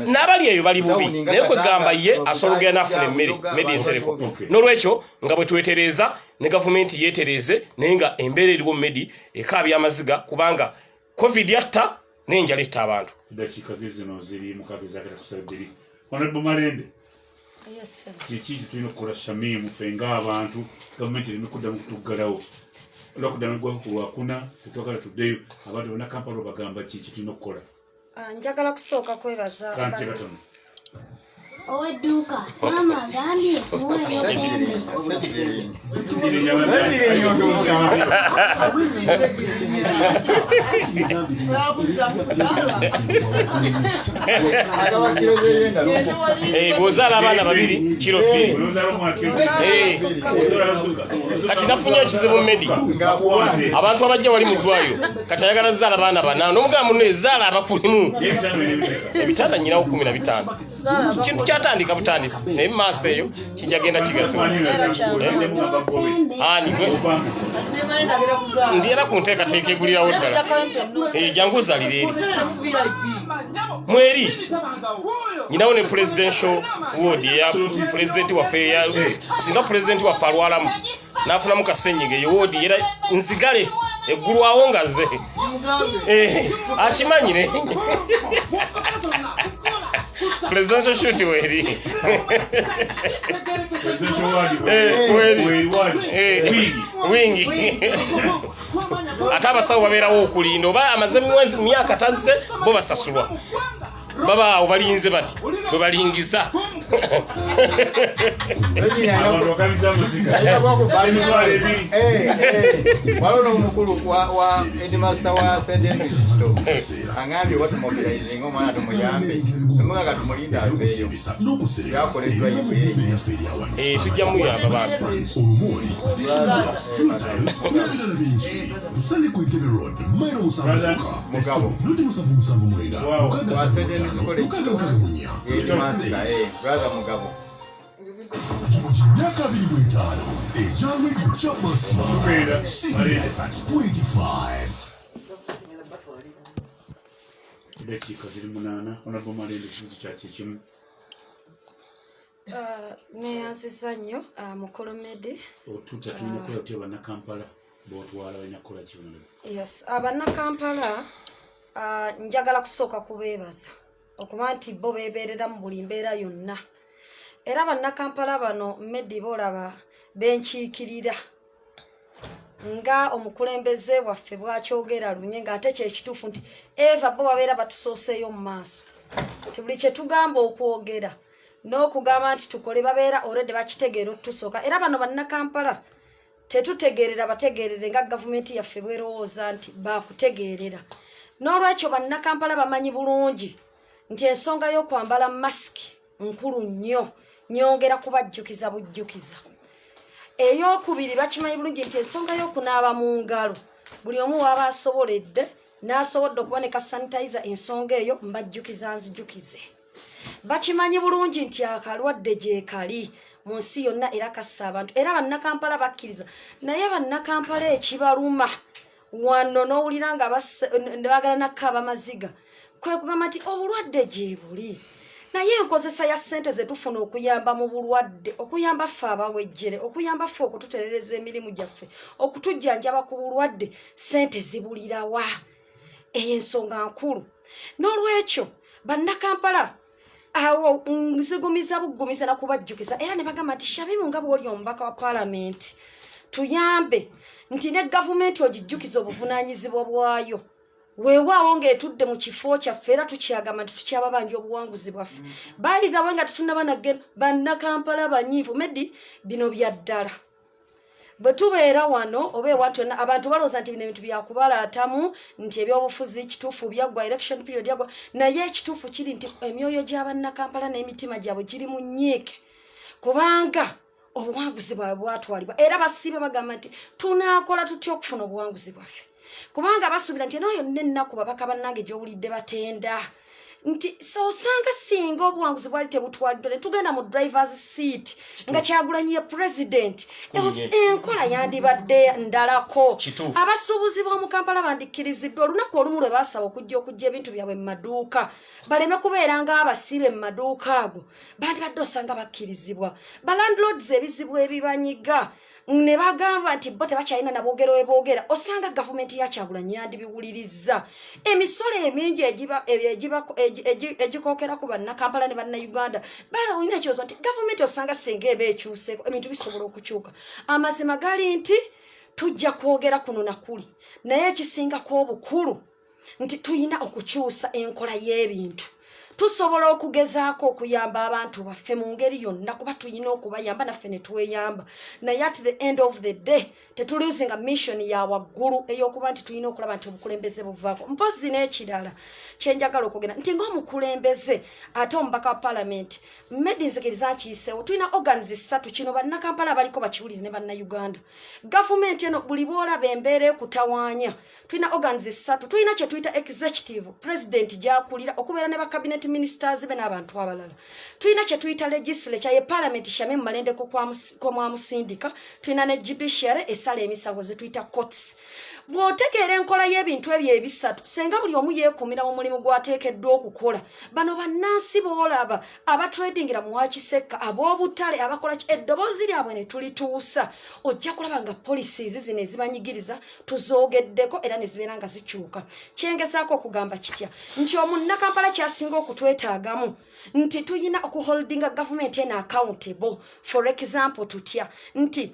[SPEAKER 5] n'abali eyo bali bubi naye kwegamba ye asologera n'afuna emmere Medi Nsereko n'olwekyo nga bwe twetereeza ne gavumenti yeetereze naye nga embeera eriwo Medi ekaabya amaziga kubanga covid yatta n'enjala etta abantu
[SPEAKER 2] dakiika zino ziri mukaaga ezagala bbiri Honorable Malende kiki tulina okukola Shamimu ffe ng'abantu gavumenti erina okuddamu kutuggalawo olwakuddamu gwakuna tetwagala tuddeyo abantu bonna Kampala bagamba kiki tulina okukola
[SPEAKER 3] njagala kusooka kwebaza
[SPEAKER 2] kanje katono
[SPEAKER 7] Oweduka, mama gambye muweyo pembe.
[SPEAKER 5] Bw'ozaala abaana babiri kiro bbiri kati nafunye ekizibu Medi abantu abajja wali mu ddwaliro kati ayagala zaala abaana bana n'omugamba muno ezaala abakulimu ebitanda nyinawo 15 kintu kyatandika butandisi naye mu maaso eyo kijagenda kigazibu ndi era ku nteekateeka egulirawo ddala jangu ozalira eri mweri nyinawo ne presidential ward eya pulezidenti waffe singa pulezidenti waffe alwalamu n'afunamu kasenyiga eyo ward era nzigale eggulu awo nga ze akimanyire presidential shoot weri wingi ate abasawo babeerawo okulinda oba amaze myaka tazze bo basasulwa baba awo balinze bati bwe balingiza
[SPEAKER 2] Abantu kabisa muzika.
[SPEAKER 4] Walono mukulu wa headmaster wa St. Sto. Angambi watu mobilizing omwana tumuyambe. Mumuga katumulinda abeyo. Yakoleddwa yibwe.
[SPEAKER 5] Tujja muyamba bantu.
[SPEAKER 6] Tusale ku Entebbe Road, Mairo Musavuka.
[SPEAKER 4] Mugabo.
[SPEAKER 6] Noti Musavu mwenda.
[SPEAKER 4] Wa St.
[SPEAKER 6] Mukamunya.
[SPEAKER 4] Brother Mugabo.
[SPEAKER 6] Miaka 25 ekyalo ekya Basma CBS at 25.
[SPEAKER 2] Dakika ziri 8 onabo malende kibuzo kyaki kimu.
[SPEAKER 3] Neyanziza nnyo Mukolomedi.
[SPEAKER 2] Otuta tulina okukola tutya bannakampala b'otwala balina kukola kibonero.
[SPEAKER 3] Yes, abannakampala njagala kusooka kubeebaza okuba nti bo beebeerera mu buli mbeera yonna. Era bannakampala bano Medi boolaba benkiikirira nga omukulembeze waffe bwakyogera lunye ng'ate kyekituufu nti eva bo babeera batusooseeyo mu maaso. Ti buli kye tugamba okwogera n'okugamba nti tukole babeera already bakitegeera otusooka. Era bano bannakampala tetutegeerera bategeerere nga gavumenti yaffe bwerowooza nti baakutegeerera. N'olwekyo bannakampala bamanyi bulungi nti ensonga y'okwambala masiki nkulu nnyo. Nyongera kubajjukiza bujjukiza. Eyokubiri bakimanyi bulungi nti ensonga y'okunaaba mu ngalo buli omu waba asoboledde n'asobodde okuboneka sanitizer ensonga eyo mbajjukiza nzijjukize. Bakimanyi bulungi nti akalwadde gye kali mu nsi yonna era kassa abantu. Era bannakampala bakkiriza. Naye bannakampala ekibaluma wano n'owulira nga baagala nakkaaba maziga kwe kugamba nti obulwadde gye buli. Naye enkozesa ya ssente ze tufuna okuyamba mu bulwadde, okuyamba ffe abawejjere, okuyamba ffe okututerereza emirimu gyaffe, okutujjanjaba ku bulwadde, ssente zibulira wa? Eyo ensonga nkulu. N'olwekyo bannakampala awo nzigumiza buggumiza na kubajjukiza era ne bagamba nti Shabimu nga bw'oli omubaka wa paalamenti tuyambe nti ne gavumenti ogijjukiza obuvunaanyizibwa bwayo. Weewaawo ng'etudde mu kifo kyaffe era tukyagamba nti tukyababanja obuwanguzi bwaffe. Baaligawe nga tetunaba nagenda bannakampala banyiivu Medi bino bya ddala. Bwe tubeera wano oba ewantu yonna abantu balowooza nti bino ebintu byakubalaatamu nti ebyobufuzi kituufu byaggwa election period yaggwa. Naye ekituufu kiri nti emyoyo gy'abannakampala n'emitima gyabwe giri mu nnyiike kubanga obuwanguzi bwabwe bwatwalibwa. Era basiiba bagamba nti tunaakola tutya okufuna obuwanguzi bwaffe. Kubanga basuubira nti eno yonna ennaku babaka bannange gy'owulidde batenda nti so osanga singa obuwanguzi bwali tebutwaliddwa ne tugenda mu drivers seat nga Kyagulanyi ye president enkola yandibadde ndalako. Abasuubuzi b'omu Kampala bandikkiriziddwa olunaku olumu lwe baasaba okujja ebintu byabwe mu maduuka baleme kubeera nga abasiibe mu maduuka ago bandibadde osanga bakkirizibwa. Balandlords ebizibu ebibanyiga ne bagamba nti bo tebakyalina naboogera weboogera osanga gavumenti ya Kyagulanyi yandibiwuliriza. Emisolo emingi egikookera ku bannakampala ne bannayuganda balina ekyozo nti gavumenti osanga senga eba ekyuseeko ebintu bisobola okukyuka. Amazima gali nti tujja kwogera kuno nakuli naye ekisingako obukulu nti tuyina okukyusa enkola y'ebintu. Tusobola okugezaako okuyamba abantu baffe mu ngeri yonna kuba tuyina okubayamba naffe ne tweyamba. Naye at the end of the day tetuluzinga mission ya waggulu ey'okuba nti tuyina okulaba nti obukulembeze buvaako. Mpozi n'ekirala kyenjagala okwogera nti ng'omukulembeze ate omubaka wa paalamenti Medi nzikiriza nkiyiseewo tuyina organs 3 kino bannakampala abaliko bakiwulire ne bannayuganda. Gavumenti eno buli bw'olaba embeera ekutawaanya tuyina organs 3 tuyina kye tuyita executive president gy'akulira okubeera ne bakabinet ministers be n'abantu abalala. Tuyina kye tuyita legislature ye paalamenti Shamim Malende kwa mwamusindika. Tuyina ne judiciary esala emisango ze tuyita courts. Bw'otegeera enkola y'ebintu ebyo ebisatu senga buli omu yeekumira mu mulimu gw'ateekeddwa okukola bano bannansi boolaba abatradingira mu Wakisekka ab'obutale abakola eddoboozi lyabwe ne tulituusa ojja kulaba nga policies zino ezibanyigiriza tuzoogeddeko era ne zibeera nga zikyuka. Kyengezaako okugamba kitya nti omunnakampala kyasinga okutwetaagamu nti tuyina okuholdinga gavumenti eno accountable. For example tutya nti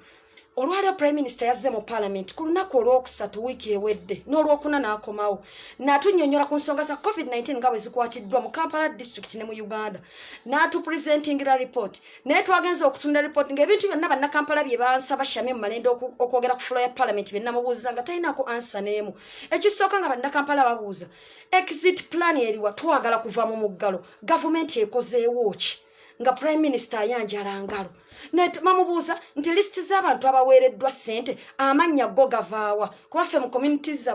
[SPEAKER 3] olwaliro prime minister yazze mu parliament ku lunaku olwokusatu wiiki ewedde n'olwokuna n'akomawo n'atunnyonnyola ku nsonga za covid-19 nga bwe zikwatiddwa mu Kampala district ne mu Uganda n'atupresentingira report naye twagenza okutunda report ng'ebintu byonna bannakampala bye bansaba Shamim Malende okwogera ku floor ya parliament bye namubuuza nga talinaako ansa n'emu. Ekisooka nga bannakampala babuuza exit plan eriwa twagala kuva mu muggalo gavumenti ekozeewo ki nga prime minister ayanjala ngalo mamubuuza nti listi z'abantu abaweereddwa ssente amannya go gavaawa kuba ffe mu communities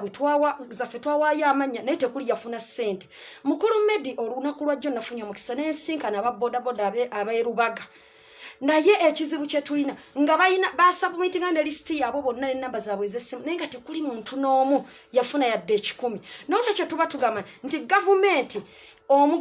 [SPEAKER 3] zaffe twawaayo amannya naye tekuli yafuna ssente. Mukulu Medi olunaku lwajjo nafunye omukisa n'ensinkana ababodaboda abeerubaga naye ekizibu kye tulina nga basabumitinga ne listi yaabo bonna n'ennamba zaabwe ez'essimu naye nga tekuli muntu n'omu yafuna yadde 10. N'olwekyo tuba tugamba nti gavumenti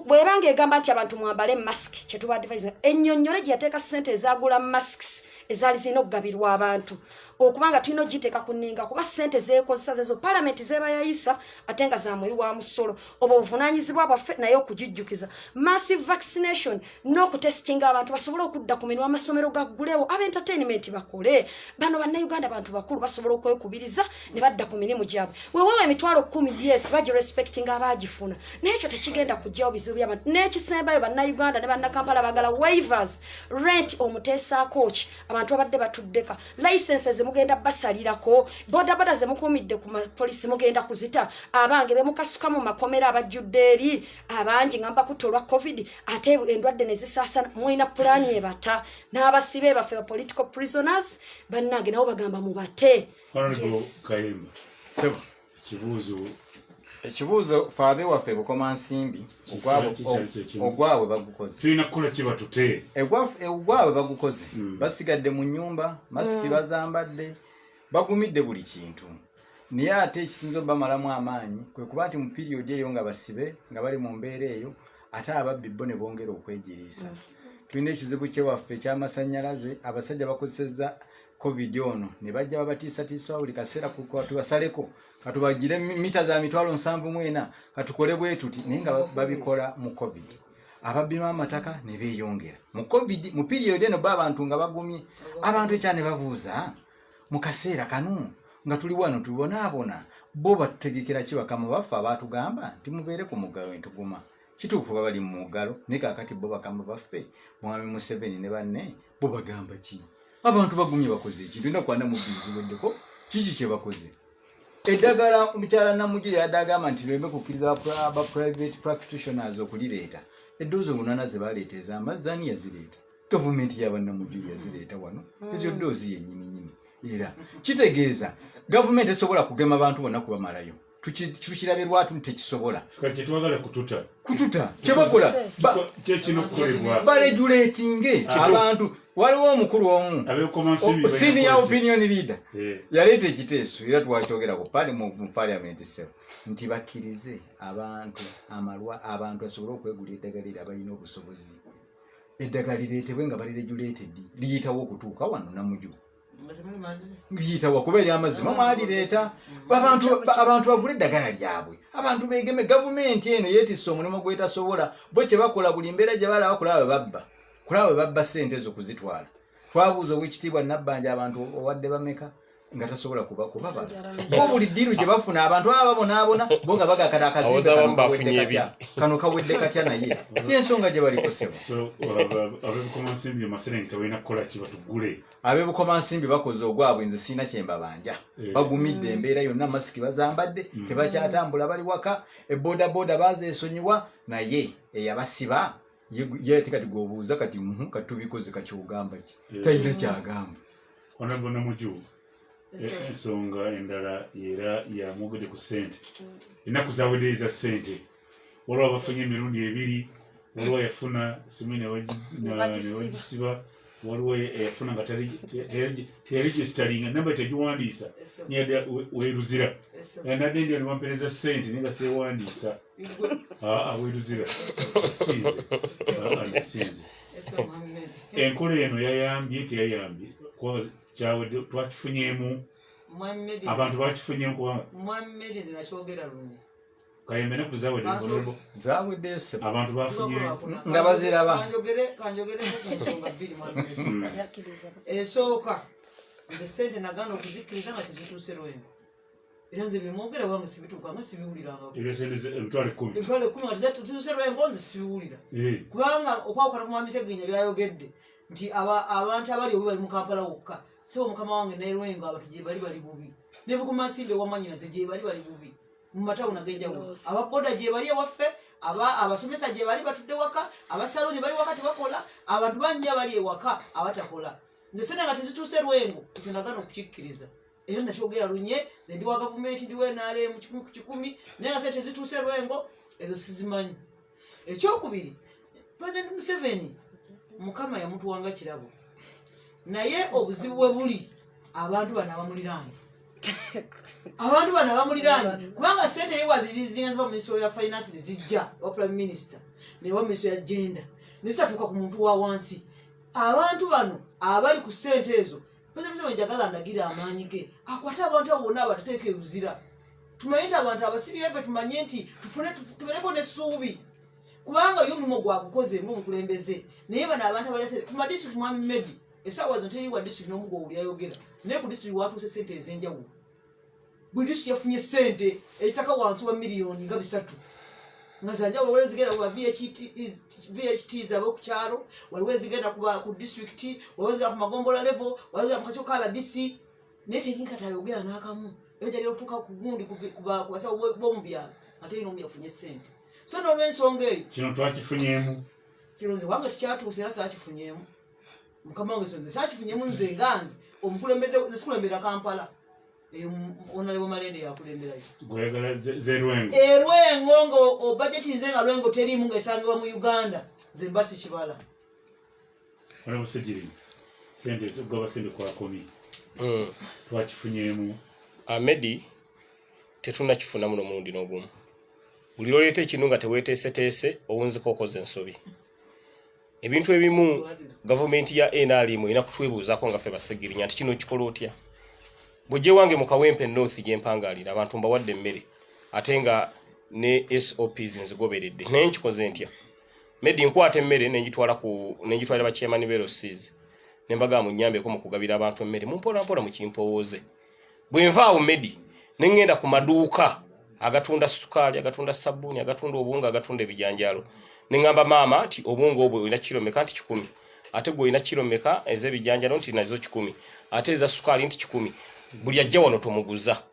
[SPEAKER 3] bwebanga egamba nti abantu mwambale mask kyetuba advise ennyonnyole gye yateeka ssente ezagula masks ezaali zirina okugabirwa abantu okubanga tulina ogiteeka ku nninga kuba ssente zeekozesa zezo parliament zeba yayisa ate nga za muyi wa musolo oba obuvunaanyizibwa bwaffe naye okugijjukiza massive vaccination n'okutestinga abantu basobole okudda ku mirimu amasomero gaggulewo abentertainment bakole bano bannayuganda abantu bakulu basobola okwekubiriza ne badda ku mirimu gyabwe weweewo emitwalo 10 yes bagirespectinga abaagifuna naye ekyo tekigenda kujjawo bizibu by'abantu n'ekisembayo bannayuganda ne bannakampala bagala waivers rent omuteesaako ki abantu babadde batuddeka licenses mugenda basalirako bodaboda ze mukumidde ku police mugenda kuzita abange bemukasuka mu makomera abajjudde eri abangi ngamba kutolwa covid ate endwadde nezisaasana mwina plan ebata n'abasibe baffe political prisoners bannange nabo bagamba mubate.
[SPEAKER 2] Kayimba
[SPEAKER 4] sebo ekibuuzo faabe waffe bukoma nsimbi ogwawe bagukoze
[SPEAKER 2] tulina kukola kiba tute
[SPEAKER 4] ogwawe bagukoze basigadde mu nnyumba masiki bazambadde bagumidde buli kintu naye ate ekisinza bamalamu amaanyi kwe kuba nti mu period eyo nga basibe nga bali mu mbeera eyo ate ababbi bo ne bongera okwegiriisa. Tulina ekizibu kyewaffe eky'amasannyalaze abasajja bakozesezza covid ono ne bajja babatiisatiisa buli kaseera tubasaleko katubagire mita za mitwalo 74 katukole bwe tuti naye nga babikola mu covid ababbimu amataka ne beeyongera mu covid mu period eno abantu nga bagumye abantu ekyane babuuza mu kaseera kanu nga tuli wano tubonaabona bo bategekera kibakama baffe abaatugamba nti mubeere ku muggalo entuguma kituufu bali mu muggalo naye kakati bo bakama baffe mwami Museveni ne banne bo bagamba ki abantu bagumye bakoze ekintu tulina kwana mu bizi weddeko kiki kye bakoze. Eddagala omukyala Namujiri yadagamba nti lweme kukkiriza aba private practitioners okulireeta eddoozi 8 ze baleeta ez'amazzi ani yazireeta gavumenti y'abannamujiri yazireeta wano ezo ddoozi yennyini era kitegeeza gavumenti esobola kugema abantu bonna kubamalayo tukirabe lwatu tekisobola
[SPEAKER 2] twagala kututa
[SPEAKER 4] kyebakola
[SPEAKER 2] kyekino kukolebwa
[SPEAKER 4] baregulatinge abantu waliwo omukulu omu senior opinion leader yaleeta ekiteeso era twakyogera ku mu parliament sebo nti bakkirize abantu abantu asobole okwegula eddagala eri abalina obusobozi eddagala lireetebwe nga baliregulated liyitawo okutuuka wano Namuju liyitawo kuba eri amazima mwalireeta abantu bagule eddagala lyabwe abantu begeme gavumenti eno yeetisse omulimu gwetasobola bo kye bakola buli mbeera gye balaba kulaba babba ssente zo kuzitwala. Twabuuza ow'ekitiibwa Nabbanja abantu owadde bameka nga tasobola kubabala bo buli ddiiru gye bafuna abantu aba babonaabona bo nga bagakada akazimbe kano kawedde katya naye y'ensonga gye balikosebwa.
[SPEAKER 2] Ab'ebukomansimbi Maserenge tebalina kukola ki batugule
[SPEAKER 4] ab'ebukomansimbi bakoze ogwabwe nze siina kye mbabanja bagumidde embeera yonna masiki bazambadde tebakyatambula bali waka ebodaboda bazeesonyiwa naye eyabasiba yete kati gobuuza kati katubikoze kakyogamba ki talina kyagamba.
[SPEAKER 2] Honorable Namuju ensonga endala era yamwogedde ku ssente ennaku zawedde eza ssente waliwo abafunye emirundi 2 waliwo yafuna simene wagisiba waliwo yafuna nga teyaregisteringa namba tegiwandiisa niyadde weruzira nadde ndio niwampereza ssente naye nga seewandiisa weruzira sinze enkola eno yayambye teyayambye kyawedde twakifunyemu abantu bakifunyemu kubanga
[SPEAKER 1] Muhammad zinakyogera lunye
[SPEAKER 2] kayembe ne
[SPEAKER 4] zawedde
[SPEAKER 2] abantu bafunye
[SPEAKER 4] nga baziraba
[SPEAKER 1] kanjogere ku nsonga 2 Muhammad esooka nze sente nagana okuzikiriza nga tezituuse Lwengo era nze bimwogera wange sibituuka nga sibiwuliranga
[SPEAKER 2] emitwalo
[SPEAKER 1] 10 nga tezituuse Lwengo nze sibiwulira kubanga okwawukana ku Mwami Ssegirinnya byayogedde nti abantu abali obi bali mu Kampala wokka sebo mukama wange ne Lwengo abantu gye bali bubi ne Bukumasimbe wamanyinaze gye bali bubi mu matawuni ag'enjawulo ababoda gye bali ewaffe abasomesa gye bali batudde waka abasaloni bali waka tebakola abantu bannya bali ewaka abatakola nze sente nga tezituuse Lwengo ekyo nagana okukikkiriza era nakyogera lunye nze ndi wa gavumenti ndi wenaale mu 10 naye nga sente tezituuse Lwengo ezo sizimanyi. Ekyokubiri, President Museveni mukama yamutuwanga kirabo naye obuzibu bwe buli abantu bano abamuliraanye kubanga sente ye wazirizinga ziva mu Ministry ya Finance ne zijja wa Prime Minister ne wa Ministry ya Gender ne zitatuuka ku muntu wa wansi. Abantu bano abali ku sente ezo President njagala ndagira amaanyi ge akwate abantu abo bonna abatateeka eruzira tumanyite abantu abasibyefe tumanye nti tufuneko n'essuubi kubanga yo mulimu gwakukoze ng'omukulembeze naye bano abantu abalyasente ku madistrict Mwami Medi essaawa zo teriwa district n'omugo olyayogera naye ku district watuuse sente ez'enjawulo buli district yafunye sente ezisaka wansi wa miliyoni nga 3 nga zanjawulo waliwo ezigenda kuba VHTs ab'okukyalo waliwo ezigenda kuba ku district waliwo ezigenda ku Magombola level waliwo ezigenda mu Kakyoko RDC naye tekinka tayogera n'akamu eyo gyali okutuuka ku gundi kubasawo b'omu byalo ate ino yafunye sente so n'olw'ensonga eyo
[SPEAKER 2] kino twakifunyemu
[SPEAKER 1] kironze wange tikyatuuse era saakifunyemu mukama wange sonze saakifunyemu nze nganze omukulembeze nesikulembera Kampala onalebo Malende yakulemberayo
[SPEAKER 2] gwegala ze Lwengo
[SPEAKER 1] Lwengo ngo budget nze nga Lwengo teriimu ng'esangibwa mu Uganda nze mbasi kibala
[SPEAKER 2] waliwo Ssegirinnya sente zigaba sente kwa komi twakifunyemu
[SPEAKER 5] Amedi tetunnakifuna muno mulundi n'ogumu buli lwoleeta ekintu nga teweeteeseteese owunziko okoze ensobi ebintu ebimu gavumenti ya NRM erina kutwebuuzaako nga ffe Bassegirinnya nti kino kikola otya bw'ojje wange mu Kawempe North gye mpangaalira abantu mbawadde emmere ate nga ne SOPs nzigoberedde naye nkikoze ntya Medi nkwata emmere nenjitwalira bakyemani beROCs ne mbagamba munnyambeko mu kugabira abantu emmere mumpolampola mu kimpowooze bwe nvaawo Medi ne ngenda ku maduuka agatunda sukaali agatunda sabbuuni agatunda obuwunga agatunda ebijanjaalo ne ngamba maama nti obuwunga obwo olina kiro meka nti 10 ate gwe olina kiro meka ez'ebijanjaalo nti nazo 10 ate eza sukaali nti 10 buli ajja wano tomuguza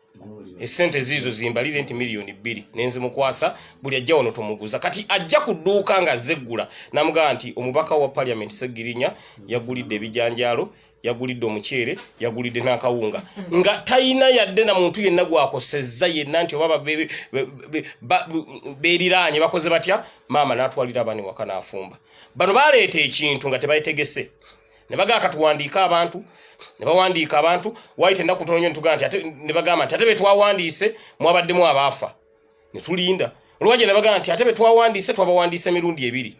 [SPEAKER 5] esente zizo zimbalire nti miliyoni 2 nenze mukwasa buli ajja wano tomuguza kati ajja ku dduuka nga zeggula namugamba nti omubaka wa Parliament Ssegirinnya yagulidde ebijanjaalo yagulidde omukyere yagulidde n'akawunga nga tayina yadde na muntu yenna gwakosezza yenna nti oba beeriraanye bakoze batya maama n'atwalira abaana waka n'afumba bano baleeta ekintu nga tebayetegese ne bagaa katuwandiika abantu ne bawandiika abantu waite ennaku kutono nnyo ntugamba nti ne bagamba nti ate be twawandiise mwabaddemu abaafa ne tulinda olwajja ne bagamba nti ate be twawandiise twabawandiise emirundi 2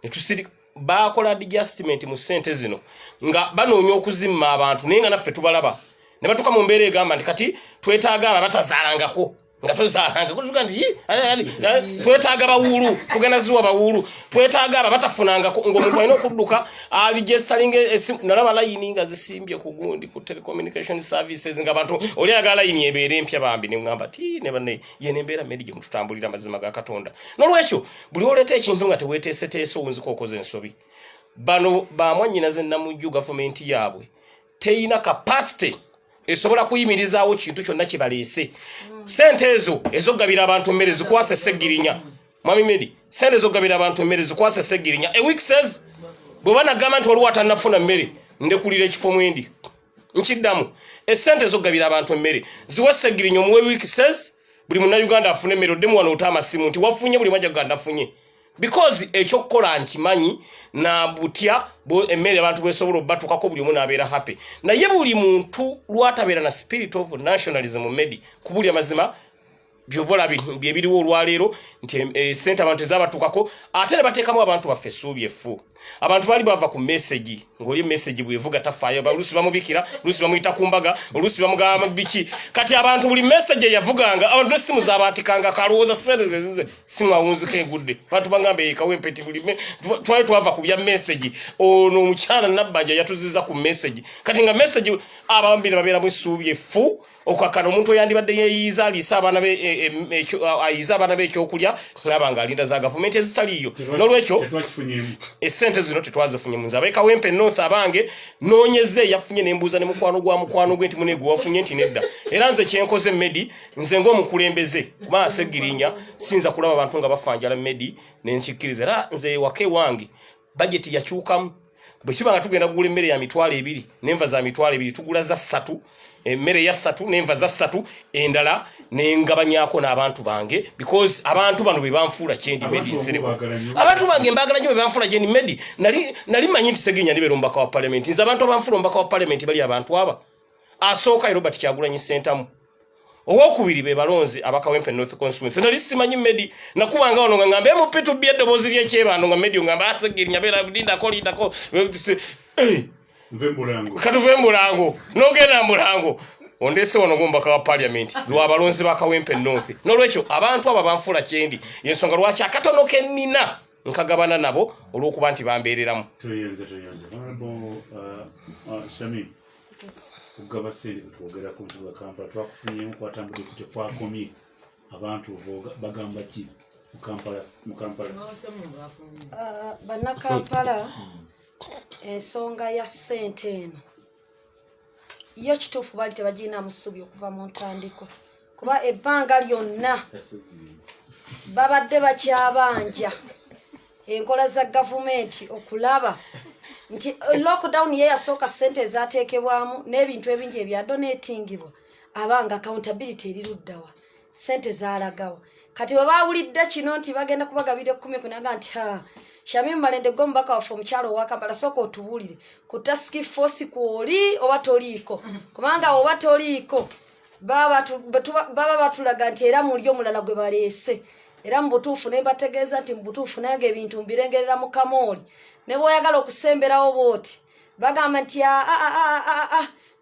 [SPEAKER 5] ne tusiri bakola adjustment mu sente zino nga banoonya okuzimma abantu naye nga naffe tubalaba ne batuka mu mbeera egamba nti kati twetaaga aba batazaalangako nga tozaalanga kutuga nti twetaaga bawuulu tugenda ziwa bawuulu twetaaga aba batafunangako ng'omuntu alina okudduka ali gyesalinga nalaba layini nga zisimbye ku gundi ku telecommunication services nga abantu oli ayagala layini ebeera empya bambi ne ŋŋamba ti ne banne ye nembeera Medi gye mututambulira amazima ga Katonda n'olwekyo buli oleeta ekintu nga teweeteeseteese owunziko okoze ensobi bano bamwannyinaze Namujju gavumenti yaabwe teyina capacity esobola kuyimirizaawo kintu kyonna kye baleese sente ezo ezogabira abantu mmere zikwase Ssegirinnya Mwami Medi sente ezogabira abantu mmere zikwase Ssegirinnya a week says bwe banagamba nti waliwo atannafuna mmere ndekulira ekifo mwendi nkiddamu esente ezogabira abantu mmere ziwe Ssegirinnya omuwe week says buli munnayuganda afune mmere oddemu wano ota amasimu nti wafunye buli mwajja ganda afunye because ekyokukola nkimanya na butya emmere abantu besobola obbatukako buli omu n'abeera happy naye buli muntu lwatabeera na spirit of nationalism Medi ku buli amazima byobola byebiriwo olwaleero nti sente abantu ezabatukako ate ne bateekamu abantu baffe essuubi effu abantu bali bava ku message ng'oli message bwevuga tafaayo oluusi bamubikira oluusi bamuyita ku mbaga oluusi bamugamba biki kati abantu buli message yavuganga abantu n'essimu zaabatikanga kalowooza sente zezize simu awunziko egudde abantu bagambe ekawempeti buli twali twava ku bya message ono omukyala nabbanja yatuziza ku message kati nga message abambire babeera mu essuubi effu okakana omuntu oyandibadde yeeyiza aliisa abaana ayiza abaana be ekyokulya nabanga alinda za gavumenti ezitaliiyo n'olwekyo esente zino tetwazifunye munzi abaekawempe north abange noonyeze yafunye nembuuza ne mukwano gwe nti munegwe wafunye nti nedda era nze kyenkoze medi nze ng'omukulembeze kubanga segirinya sinza kulaba abantu nga bafanjala medi nenkikkiriza era nze wake wange bajeti yakyukamu bwe kiba nga tugenda kugula emmere ya mitwalo 2 n'enva za mitwalo 2 tugula za 3 emmere ya 3 n'enva za 3 endala nengabanyako n'abantu bange because abantu bano be banfuula kyendi medi nsereko abantu bange mbagala nnyo be banfuula kyendi medi nali manyi nti Seginya ndibeera omubaka wa parliament nze abantu abanfuula omubaka wa parliament bali abantu aba asooka Robert Kyagulanyi Ssentamu owokubiri be balonzi abakawempe North Constituency nali simanyi medi nakubanga ono nga ngambe mupitu byedo boziri ekyebando nga medi ngamba Asegirinya beera lindako Katuvembulango nogenda mbulango ondese ono gombaka wa parliament lwa balonzi bakawempe North n'olwekyo abantu aba banfuula kyendi yensonga lwaki akatono kennina nkagabana nabo olw'okuba nti bambeereramu
[SPEAKER 2] tuyenze Shami kugaba sente twogera ku kibuga Kampala twakufunye kwatambudde kute kwakomye abantu bagamba ki mu Kampala
[SPEAKER 3] bana Kampala ensonga ya ssente eno yo kituufu bali tebagirina musubi okuva mu ntandikwa kuba ebbanga lyonna babadde bakyabanja enkola za gavumenti okulaba nti lockdown ye yasooka ssente ezaateekebwamu n'ebintu ebingi ebyadonetingibwa abanga accountability eriruddawa ssente zaalagawa kati bwe baawulidde kino nti bagenda kubagabira 10 kunaga nti Shamim Malende gombaka waffe omukyalo owa Kampala sooka otubuulire ku task force kwoli oba toliiko kubanga oba toliiko baba batulaga nti era muli omulala gwe baleese era mu butuufu ne bategeeza nti mu butuufu nange ebintu mbirengerera mu kamooli ne bw'oyagala okusemberawo booti bagamba nti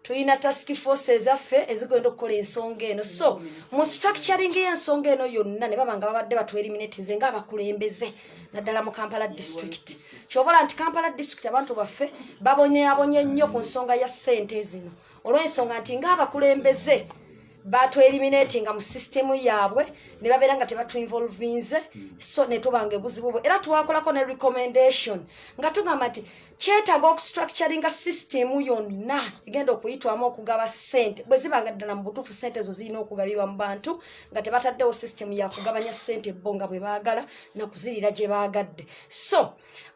[SPEAKER 3] tuyina task force ezaffe ezigenda okukola ensonga eno so mu structuring y'ensonga eno yonna ne baba nga babadde batweliminate nze ng'abakulembeze naddala mu Kampala district kyobola nti Kampala district abantu baffe babonyeabonye nnyo ku nsonga ya ssente zino olw'ensonga nti ng'abakulembeze batweliminatinga mu systemu yaabwe ne babeera nga tebatuinvolvinze so ne tubanga ebuzibu bwe era twakolako ne recommendation nga tugamba nti kyetaaga okustructuringa systemu yonna egenda okuyitwamu okugaba ssente bwe zibanga ddala mu butuufu ssente ezo zirina okugabibwa mu bantu nga tebataddewo systemu ya kugabanya ssente bo nga bwe baagala nakuzirira gye baagadde so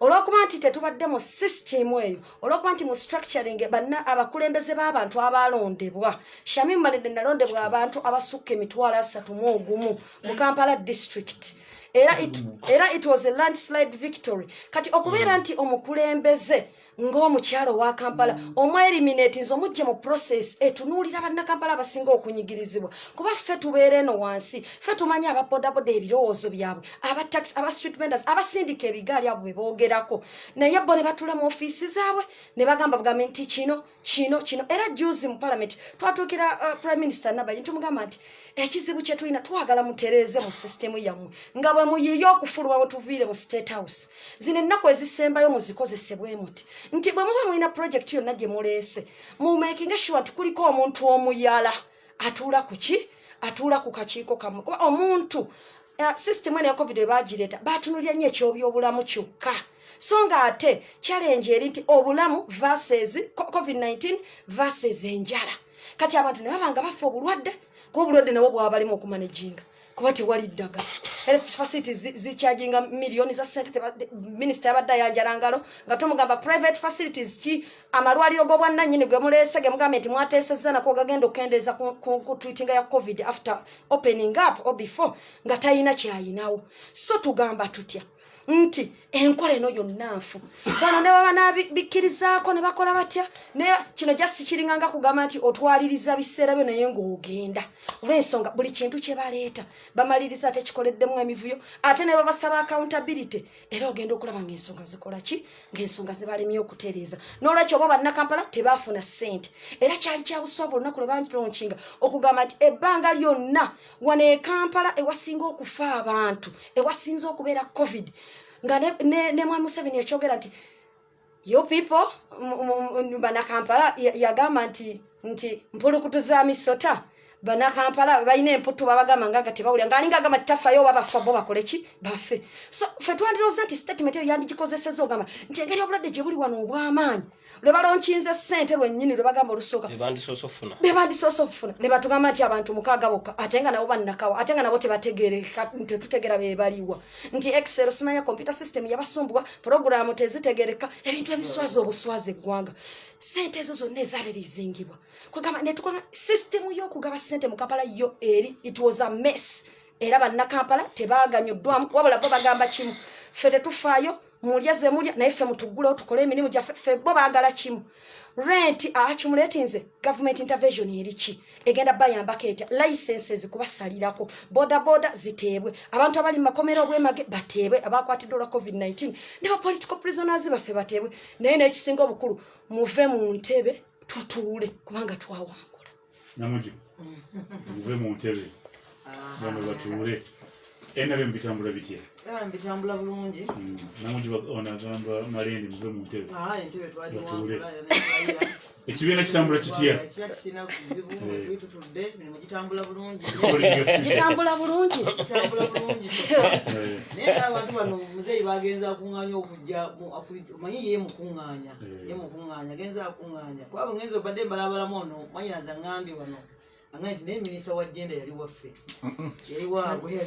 [SPEAKER 3] olw'okuba nti tetubadde mu systemu eyo olw'okuba nti mu structuring banna abakulembeze b'abantu abalondebwa Shamim Malende nalondebwa abantu abasukka 31 mu Kampala district era it was a landslide victory kati okubeera nti omukulembeze ng'omukyalo wa Kampala omweliminate nze omujja mu process etunuulira bannakampala abasinga okunyigirizibwa kuba ffe tubeera eno wansi ffe tumanyi ababodaboda ebirowoozo byabwe abataxi street vendors abasindika ebigaali abo be boogerako naye bo ne batula mu ofiisi zaabwe ne bagamba gavumenti kino era juzi mu parliament twatuukira prime minister Nabayi tumugamba nti ekizibu kye tulina twagala mutereeze mu systemu yammwe nga bwe muyiye okufuluma bwe tuviire mu state house zino ennaku ezisembayo muzikozesebwe muti nti bwe muba mulina project yonna gye muleese mu making sure nti kuliko omuntu omuyala atuula ku kakiiko kammwe kuba omuntu system eno ya covid ebagireeta batunulira nnyo ekyobyobulamu kyokka so nga ate challenge eri nti obulamu versus covid-19 versus enjala kati abantu ne babanga bafa obulwadde kuba obulwadde nabwo bwabalimu okumanejinga kuba tewali ddagala health facilities zichaginga milioni za sente minister yabadde ayanjala ngalo nga tumugamba private facilities ki amalwaliro g'obwannannyini gwe muleese ge mugambe nti mwateesezza nako gagenda okukendeeza ku treatinga ya covid after opening up or before nga talina kyayinawo so tugamba tutya nti enkola eno yonna nfu bano ne baba nabikkirizaako ne bakola batya naye kino jasi kiringanga kugamba nti otwaliriza biseera byo naye ng'ogenda olw'ensonga buli kintu kye baleeta bamaliriza ate kikoleddemu emivuyo ate ne babasaba accountability era ogenda okulaba ng'ensonga zikola ki ng'ensonga zibalemye okutereeza n'olwekyo oba bannakampala tebaafuna ssente era kyali kya buswavu olunaku lwe banlonkinga okugamba nti ebbanga lyonna wano e Kampala ewasinga okufa abantu ewasinza okubeera covid nga ne mwami Museveni yakyogera nti yo people bannakampala yagamba nti mpulukutu za misota bannakampala balina emputu babagamba nga tebawulira ng'alinga agamba tafayo oba bafa bo bakole ki bafe so ffe twandiroza nti statement eyo yandigikozeseza ogamba nti engeri obulwadde gye buli wano obw'amaanyi lwe balonkinze ssente lwennyini lwe bagamba olusooka bebandisoose okufuna ne batugamba nti abantu 6 bokka ate nga nabo bannakawa ate nga nabo tebategereka tetutegera be baliwa nti excel simanya computer system yabasumbwa programu tezitegereka ebintu ebiswaza obuswaza eggwanga ssente ezo zonna ezalelizingibwa kwegamba netukola system y'okugaba ssente mu Kampala yo eri it was a mess era bannakampala tebaganyuddwamu wabula bo bagamba kimu ffe tetufaayo mulya ze mulya naye ffe mutuggula tukole emirimu gyaffe ffe bo baagala kimu rent accumulatinze government intervention eriki egenda bayambako etya licenses kubasalirako boda ziteebwe abantu abali mu makomera obwemage bateebwe abakwatiddwa olwa covid-19 ne ba political prisoners baffe bateebwe naye n'ekisinga obukulu muve mu ntebe tutuule kubanga twawangula
[SPEAKER 2] namuju muve mu ntebe bano batuule NRM bitambula bitya
[SPEAKER 1] bitambula bulungi
[SPEAKER 2] namuju onagamba Malindi muve mu ntebe
[SPEAKER 1] entebe twaliwangula
[SPEAKER 2] ekibiina kitambula kitya
[SPEAKER 1] kisina kuzibu tutudde mirimu gitambula bulungi
[SPEAKER 3] gitambula bulungi
[SPEAKER 1] naye abantu bano muzeeyi bagenza akuŋŋaanya okujja omanyi ye mukuŋŋaanya genza akuŋŋaanya kuba bwengenza obadde mbalabalamu ono mwanyinaza ŋŋambye wano aŋŋambye nti naye minisita wa jenda yali waffe yali waabwe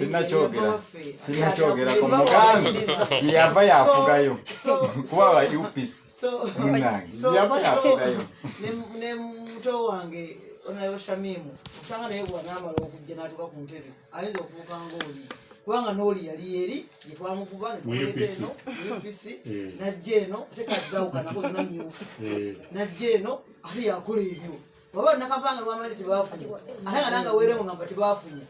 [SPEAKER 4] sinakyogera ku mugambi yava yafugayo kuba wa UPC yava yafugayo
[SPEAKER 1] ne muto wange onayo Shamimu osanga naye bw'anaamala okujja n'atuuka ku ntebe ayinza okufuuka ng'oli kubanga n'oli yali eri yetwamuvuba netuleeta eno UPC najja eno ate kazawukanako zonna myufu najja eno ate yakola ebyo baba nakampanga lwamali tebafunye ate nga nanga weerewo ngamba tebafunye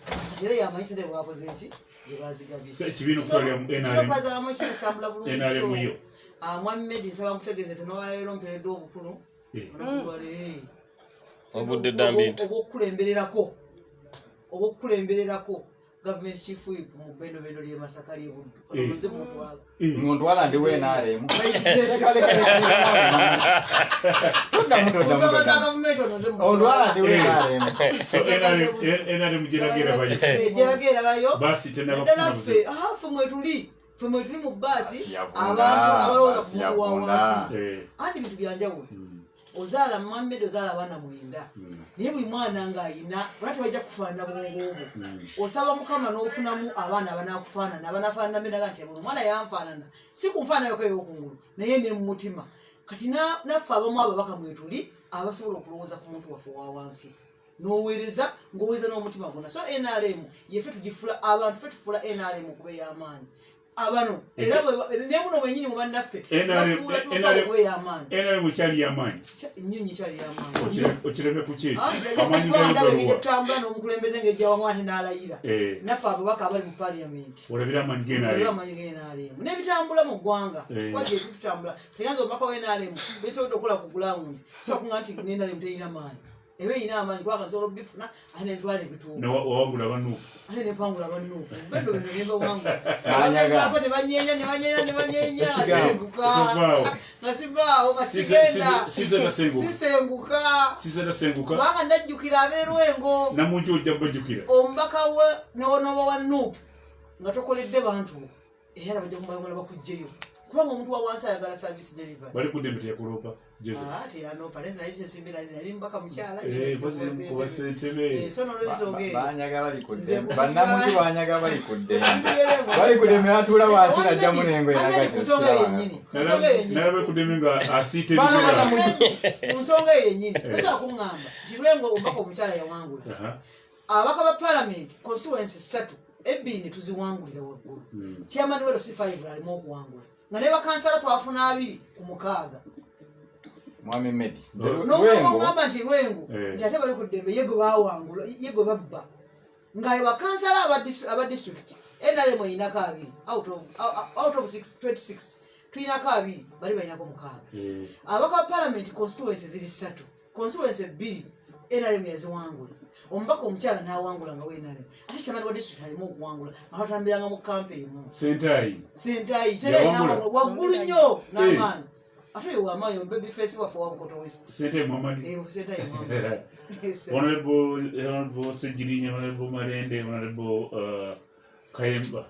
[SPEAKER 1] era yamanyisa ne bwakoze eki yebazigabisa
[SPEAKER 2] ekibiina okusalira mu NRM yo
[SPEAKER 1] mwami Medi nsaba nkutegeeze tenowaero mperedde obukulu onakulwale
[SPEAKER 5] obudde dambintu
[SPEAKER 1] obokulembererako government chief whip mu bendo lye Masaka lye Buddu onoze mutwala
[SPEAKER 4] Mundwala ndi we NRM Ondwala ndi we NRM
[SPEAKER 2] so NRM
[SPEAKER 1] jeragera bayo
[SPEAKER 2] basi tena bakuna buze
[SPEAKER 1] hafu mwetuli mu basi abantu abawoza ku muntu wa wansi andi bintu byanjawulo ozaala Muhammad ozaala abaana 9 naye buli mwana ng'ayina bati bajja kufaanana bwongoobwo osaba Mukama n'ofunamu abaana abanaakufaanana abanaafaanana menaga nti buli mwana yanfaanana si kunfaanayoko ey'okungulu naye ne mu mutima kati naffe abamu ababaka mwetuli abasobola okulowooza ku muntu waffe wa wansi n'oweereza ng'oweereza n'omutima gwonna so NRM yeffe tugifula abantu ffe tufuula NRM okuba ey'amaanyi abano era ne muno mwenyini mu bannaffe
[SPEAKER 2] NRM kyali y'amaanyi
[SPEAKER 1] nnyinyi kyali y'amaanyi
[SPEAKER 2] okireme ku ki
[SPEAKER 1] amanyi getambula n'omukulembeze ng'ejja wamu ate n'alayira naffe ababaka abali mu parliament
[SPEAKER 2] olabira amaanyi
[SPEAKER 1] g'NRM n'ebitambula mu ggwanga kwagye tutambula teyanza omubaka wa NRM besobodde okukola ku gulawundi so kuŋŋa nti NRM terina maanyi ebe ina amaanyi kwaka nsobola obifuna ate nebitwala ebituuka
[SPEAKER 2] wawangula abanuupu
[SPEAKER 1] ate nepangula abanuupu bendo bino nemba wangula nebanyeenya nga sibaawo sisenguka kubanga ndajjukira abeerwengo
[SPEAKER 2] namuntu ojja bajjukira
[SPEAKER 1] omubaka we newonoba wa nuupu nga tokoledde bantu era bajja kumala bakujjeyo kubanga omuntu wa wansi ayagala service delivery
[SPEAKER 2] bali kudembe teyakulopa Joseph
[SPEAKER 1] ati anopa neza yite simbira nali mbaka mukyala
[SPEAKER 2] kuba sentebe
[SPEAKER 1] sono lwensonge
[SPEAKER 4] banyaga bali kudde bannamuntu banyaga bali kudde bali kudde atula wansi najja munengo eragati
[SPEAKER 1] nsonga yennyini
[SPEAKER 2] nawe kudde nga asite
[SPEAKER 1] nsonga yennyini esa kuŋŋamba nti lwengo ombaka omukyala yawangula abaka ba parliament constituency 3 ebbini tuziwangulira waggulu chairman wero C5 alimu okuwangula nga ne bakansala twafuna 2 ku mukaaga
[SPEAKER 4] Mwami Medi
[SPEAKER 1] ngamba nti Lwengo nti ate bali ku ddembe yego bawangula yego babba nga bakansala aba district endale mwinako 2 out of 26 twinako 2 bali bainako mukaaga abaka parliament constituency ziri 3 constituency 2 endale mweziwangula ombaka omukyala n'awangula nga weenale ate kyamani wa district alimu okuwangula abatambiranga mu campaign
[SPEAKER 2] sentayi
[SPEAKER 1] waggulu nnyo n'amaanyi ate wamaanyi baby face waffe wa Bukoto West
[SPEAKER 2] sentayi Muhammad honorable Sejirinya honorable Marende honorable Kayemba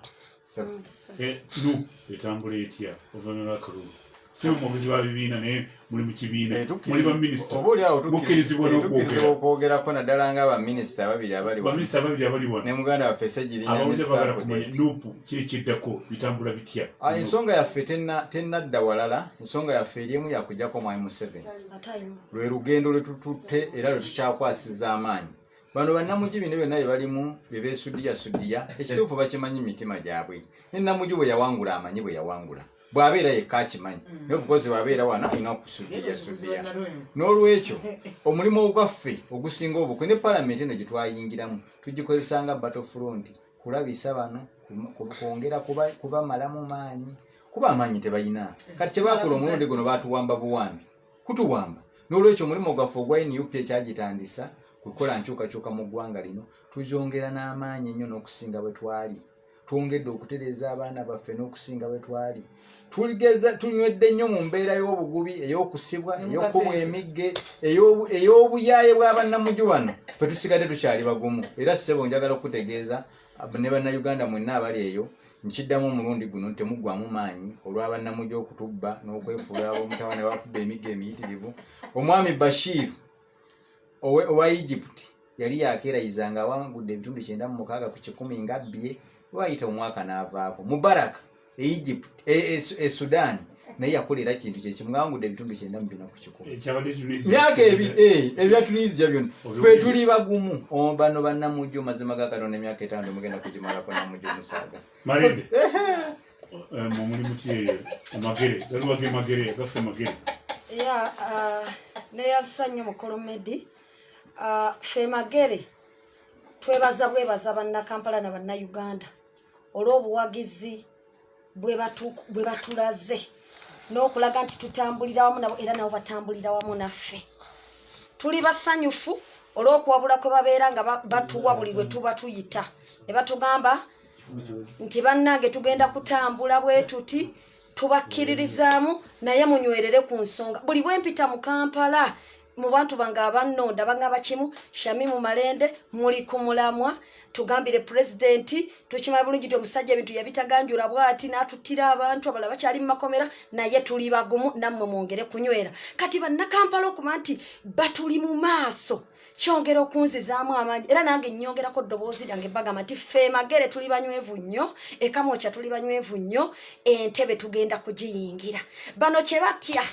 [SPEAKER 2] nu etambula etya oluvannyuma lwa kalulu si omwogezi wa bibiina naye muli mu kibiina muli baminisita mukkirizibwa
[SPEAKER 4] n'okwogerako naddala nga baminisita babiri abali
[SPEAKER 2] wano
[SPEAKER 4] ne muganda waffe Sejirinya
[SPEAKER 2] abawuze bagala kumanya nuupu kyekiddako bitambula bitya
[SPEAKER 4] ensonga yaffe tennadda walala ensonga yaffe eriemu yakujjako Mwami Museveni lwe lugendo lwe tututte era lwe tukyakwasiza amaanyi bano bannamugi bino byonna bye balimu bye beesuddiya ekituufu bakimanyi mitima gyabwe ne Namugi bwe yawangula amanyi bwe yawangula bw'abeera yekka akimanyi naye obukozi bw'abeera wano alina okusuddiya n'olwekyo omulimu ogwaffe ogusinga obukwe ne palamenti eno gye twayingiramu tugikozesanga battlefront kulabisa bano kwongera kubamalamu maanyi kuba amaanyi tebayina kati kyebakola omulundi guno baatuwamba buwambi kutuwamba n'olwekyo omulimu gwaffe ogwa NUP ekyagitandisa kukola nkyukakyuka mu ggwanga lino tuzongera n'amaanyi ennyo n'okusinga bwe twali twongedde okutereeza abaana baffe n'okusinga bwe twali tunywedde nnyo mu mbeera y'obugubi ey'okusibwa ey'okubwa emigge ey'obuyaaye bw'abannamuju bano fe tusigadde tukyali bagumu era ssebo njagala okutegeeza ne bannayuganda mwenna abali eyo nkiddamu omulundi guno temuggwamu maanyi olw'abannamuju okutubba n'okwefuula ab'omutawana bakubba emigga emiyitirivu omwami Bashir owa Egypt yali yakeerayizanga awangudde ebitundu 96 ku 10 nga bbye wayita omwaka n'avaako Mubarak Egypt Sudan naye yakolera kintu kyekimu ngawangudde ebitundu 94 ku 10 myaka ebya Tunisia byonna ffe tuli bagumu bano bannamuju mazima ga Katonda emyaka 5 mugenda kugimalako Namuju musaaga
[SPEAKER 2] Marende mulimu ki amagere galiwage magere gaffe magere
[SPEAKER 3] neyasannyo mukolo Medi ffe magere twebaza bwebaza bannakampala na bannayuganda olw'obuwagizi bwe batulaze n'okulaga nti tutambulira wamu nabo era nabo batambulira wamu naffe tuli basanyufu olw'okuwabula kwe babeera nga batuwa buli lwe tuba tuyita ne batugamba nti bannange tugenda kutambula bwe tuti tubakkiririzaamu naye munywerere ku nsonga buli bwempita mu Kampala mu bantu bange abannonda bangamba kimu Shamimu Malende muli ku mulamwa tugambire pulezidenti tukimanyi bulungi nti omusajja ebintu yabitaganjula bw'ati n'atuttira abantu abalala bakyali mu makomera naye tuli bagumu nammwe mwongere kunywera kati bannakampala okuba nti batuli mu maaso kyongera okunzizaamu amaanyi era nange nnyongerako ddoboozi lyange bagamba nti ffe magere tuli banywevu nnyo ekamwokya tuli banywevu nnyo Entebbe tugenda kugiyingira bano kye batya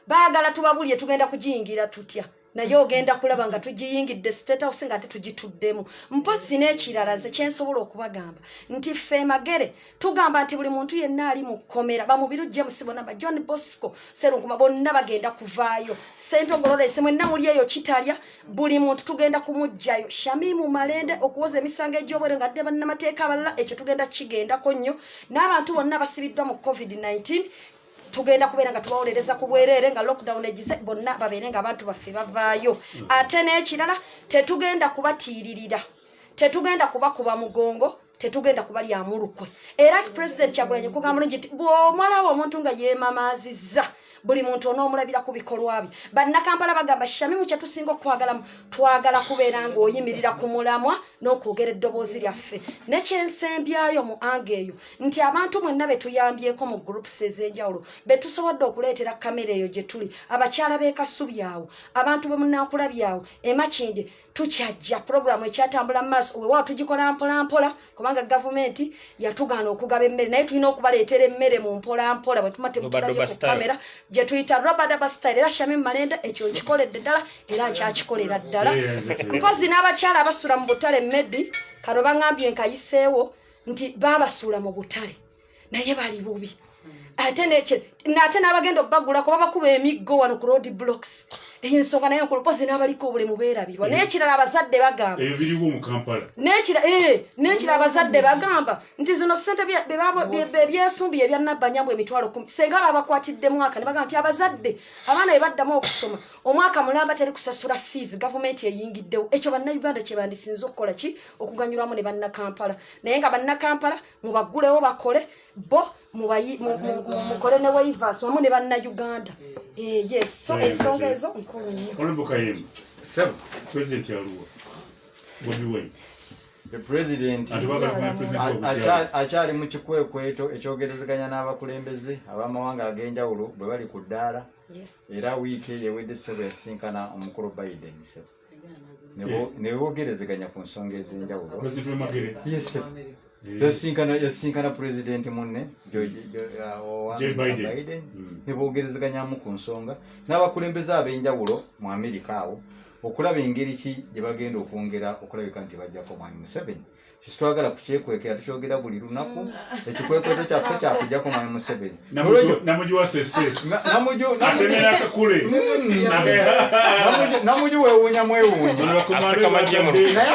[SPEAKER 3] baagala tubabulye tugenda kugiyingira tutya naye ogenda kulaba nga tugiyingidde State House nga ate tugituddemu mpozi n'ekirala nze kyensobola okubagamba nti ffe magere tugamba nti buli muntu yenna ali mu kkomera bamubiru James Bonaba John Bosco Serunkuma bonna bagenda kuvaayo Sentogololese mwenna muli eyo kitalya buli muntu tugenda kumugjayo Shamimu Malende okuwoza emisango egy'obwere nga dde bannamateeka abalala ekyo tugenda kigendako nnyo n'abantu bonna basibiddwa mu COVID-19 tugenda kubeera nga tubawolereza ku bwereere nga lockdown egize bonna babeere nga abantu baffe bavaayo ate n'ekirala tetugenda kubatiiririra tetugenda kubakuba mugongo tetugenda kubalyamulukwe era president Kyagulanyi kugamba bulungi nti bw'omalawo omuntu nga yeemamaazizza buli muntu onoomulabira ku bikolwa bye bannakampala bagamba Shamimu kye tusinga okwagalamu twagala kubeera ng'oyimirira ku mulamwa n'okwogera eddoboozi lyaffe nekyensembyayo mu anga eyo nti abantu mwenna be tuyambyeko mu groups ez'enjawulo be tusobodde okuleetera kamera eyo gye tuli abakyala b'e Kasubyawo abantu be Munankulabyawo Makindye tukyajja programu ekyatambula mu maaso weewaawo tugikola mpolampola kubanga gavumenti yatugaana okugaba emmere naye tulina okubaleetera emmere mu mpolampola bwe tuma temutulabye ku kamera gye tuyita Robert Style era Shamimu Malende ekyo nkikoledde ddala era nkyakikolera ddala mpozi n'abakyala abasula mu butale Medi kano baŋŋambye nkayiseewo nti babasuula mu butale naye bali bubi ate n'abagenda obbagula kuba bakuba emiggo wano ku road blocks ensonga naye nkulupozi n'abaliko obulemu beerabirwa naye ekirala abazadde bagamba n'ekirala abazadde bagamba nti zino ssente ebyesumbi ebyanabbanyambwa emitwalo 10 senga babakwatidde mwaka ne bagamba nti abazadde abaana bwe baddamu okusoma omwaka mulamba teri kusasula fees gavumenti eyingiddewo ekyo bannayuganda kye bandisinze okukola ki okuganyulwamu ne bannakampala naye nga bannakampala mubaggulewo bakole bo mukole ne waivas wamu ne bannayuganda yes so ensonga ezo nkulu nnyo.
[SPEAKER 4] The president akyali mu kikwekweto ekyogerezeganya n'abakulembeze ab'amawanga ag'enjawulo bwe bali ku ddaala era wiiki eyewedde ssebo yasinkana omukulu Biden ne boogerezeganya ku nsonga ez'enjawulo. Yasinkana president munne Joe Biden ne boogerezeganyamu ku nsonga n'abakulembeze ab'enjawulo mu Amerika awo okulaba engeri ki gye bagenda okwongera okulabika nti bajjako Mwami Museveni. Sitwagala kukyekwekera tukyogera buli lunaku ekikwekweto kyaffe kyakujjako Mwami Museveni. Namuju weewuunya mwewuunya naye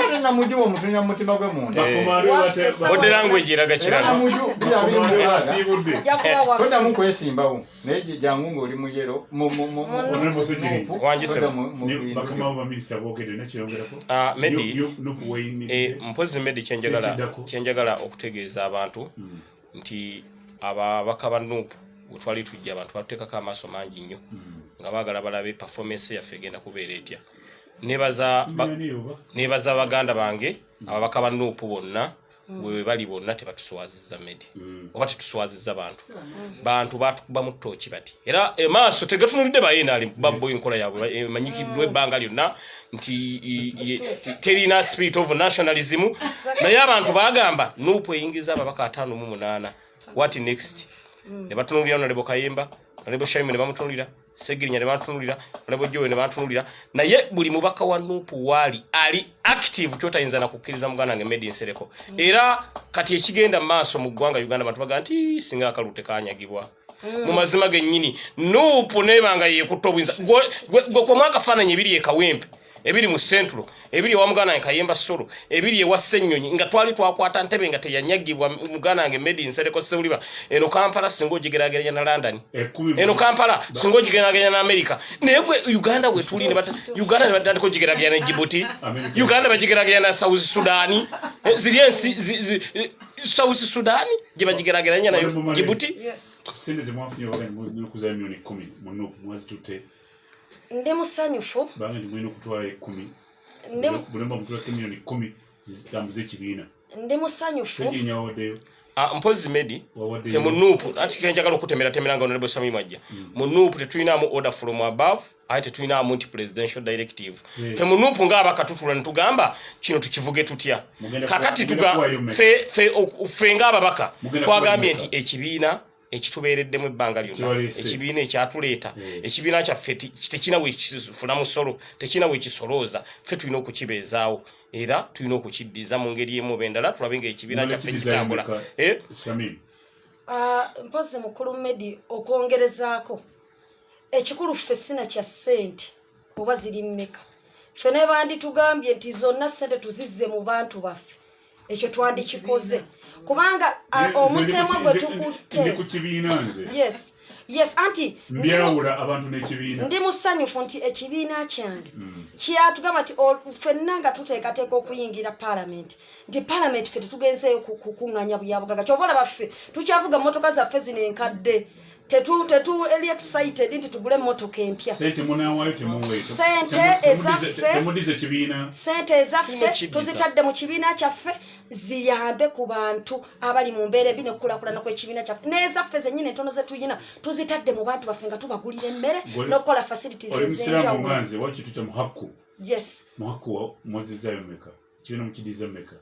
[SPEAKER 4] ate namuju weomutunya mu mutima gwe munda todamu kwesimbawo naye jangu ng'oli muyero
[SPEAKER 5] mpozi Medi kyenjagala okutegeeza abantu nti ababaka ba Nuupu bwetwali tujja abantu batuteekako amaaso mangi nnyo nga baagala balabe performance yaffe egenda kubeera etya. Nebaza baganda bange ababaka ba Nuupu bonna bwe bali bonna tebatuswazizza Medi oba tetuswazizza bantu batukuba mu ttooki bati era emaaso tegatunulidde bayenda ali babbo enkola yaabwe emanyikiddwa ebbanga lyonna nti terina spirit of nationalism naye abantu bagamba Nuupu eyingiza ababaka 58 what next ne batunulira na Lebo Kayemba na Lebo Shaimu ne bamutunulira Segirinya ne bamutunulira na Lebo Joe ne bamutunulira naye buli mubaka wa Nuupu wali ali active kyotayinza na kukkiriza muganda nge Medi Nsereko era kati ekigenda maaso mu ggwanga Uganda abantu baga nti singa akalute kanyagibwa mu mazima gennyini Nuupu nebanga yekutta obuyinza gwe kwa mwaka faananyi ebiri ekawempe ebiri mu Central ebiri wa muganda Kayemba Solo ebiri ewa Ssennyonyi nga twali twakwata ntebe nga teyanyagibwa muganda nge Medi Nsereko Seuliba eno Kampala singo jigeraganya na London eno Kampala singo jigeraganya na America negwe Uganda we tuli ne Uganda ne batandiko jigeraganya na Djibouti Uganda bajigeraganya na South Sudan South Sudan jibajigeraganya na Djibouti
[SPEAKER 2] sende zimwafunye bagani kuza milioni 10 mu Nuupu mwezi tute
[SPEAKER 3] ndi musanyufu
[SPEAKER 2] bange ndi mwino kutwala 10 bulemba mutwala milioni 10 zitambuze ekibiina
[SPEAKER 3] ndi musanyufu
[SPEAKER 2] Segirinya wawaddeyo
[SPEAKER 5] mpozi Medi fe mu Nuupu ati kenjagala okutemeranga Honorable Sami Mwajja mu Nuupu tetulinamu order from above ate tulinamu nti presidential directive fe mu Nuupu ng'abaka tutula ne tugamba kino tukivuge tutya kakati fe ng'ababaka twagambye nti ekibiina ekitubeereddemu ebbanga lyonna ekibiina ekyatuleeta ekibiina kyaffe tekina wekifuna musolo tekina wekisolooza ffe tulina okukibeezaawo era tulina okukiddiza mu ngeri emu oba endala tulabe ng'ekibiina kyaffe kitambula.
[SPEAKER 3] Mpozi mukulu Medi okwongerezaako ekikulu ffe sina kya ssente oba ziri mmeka ffe ne banditugambye nti zonna ssente tuzizze mu bantu baffe ekyo twandikikoze kubanga omutemwa gwe tukutte yes anti
[SPEAKER 2] mbyawula abantu n'ekibiina
[SPEAKER 3] ndi musanyufu nti ekibiina kyange kyatugamba nti ffenna nga tuteekateeka okuyingira palamenti nti palamenti ffe tetugenzeeyo kukuŋŋanya buyabugaga kyova olaba ffe tukyavuga mmotoka zaffe zino enkadde tetu eli excited nti tugule mmotoka empya
[SPEAKER 2] sente munaawayo temuweeto
[SPEAKER 3] sente ezaffe tuzitadde mu kibiina kyaffe ziyambe ku bantu abali mu mbeera ebi n'okulakulana kw'ekibiina kyaffe n'ezaffe zennyini entono ze tuyina tuzitadde mu bantu baffe nga tubagulira emmere n'okukola facilities
[SPEAKER 2] ez'enjawulo.
[SPEAKER 3] Yes
[SPEAKER 2] muhaku mwazizaayo mmeka kibiina mukidiza mmeka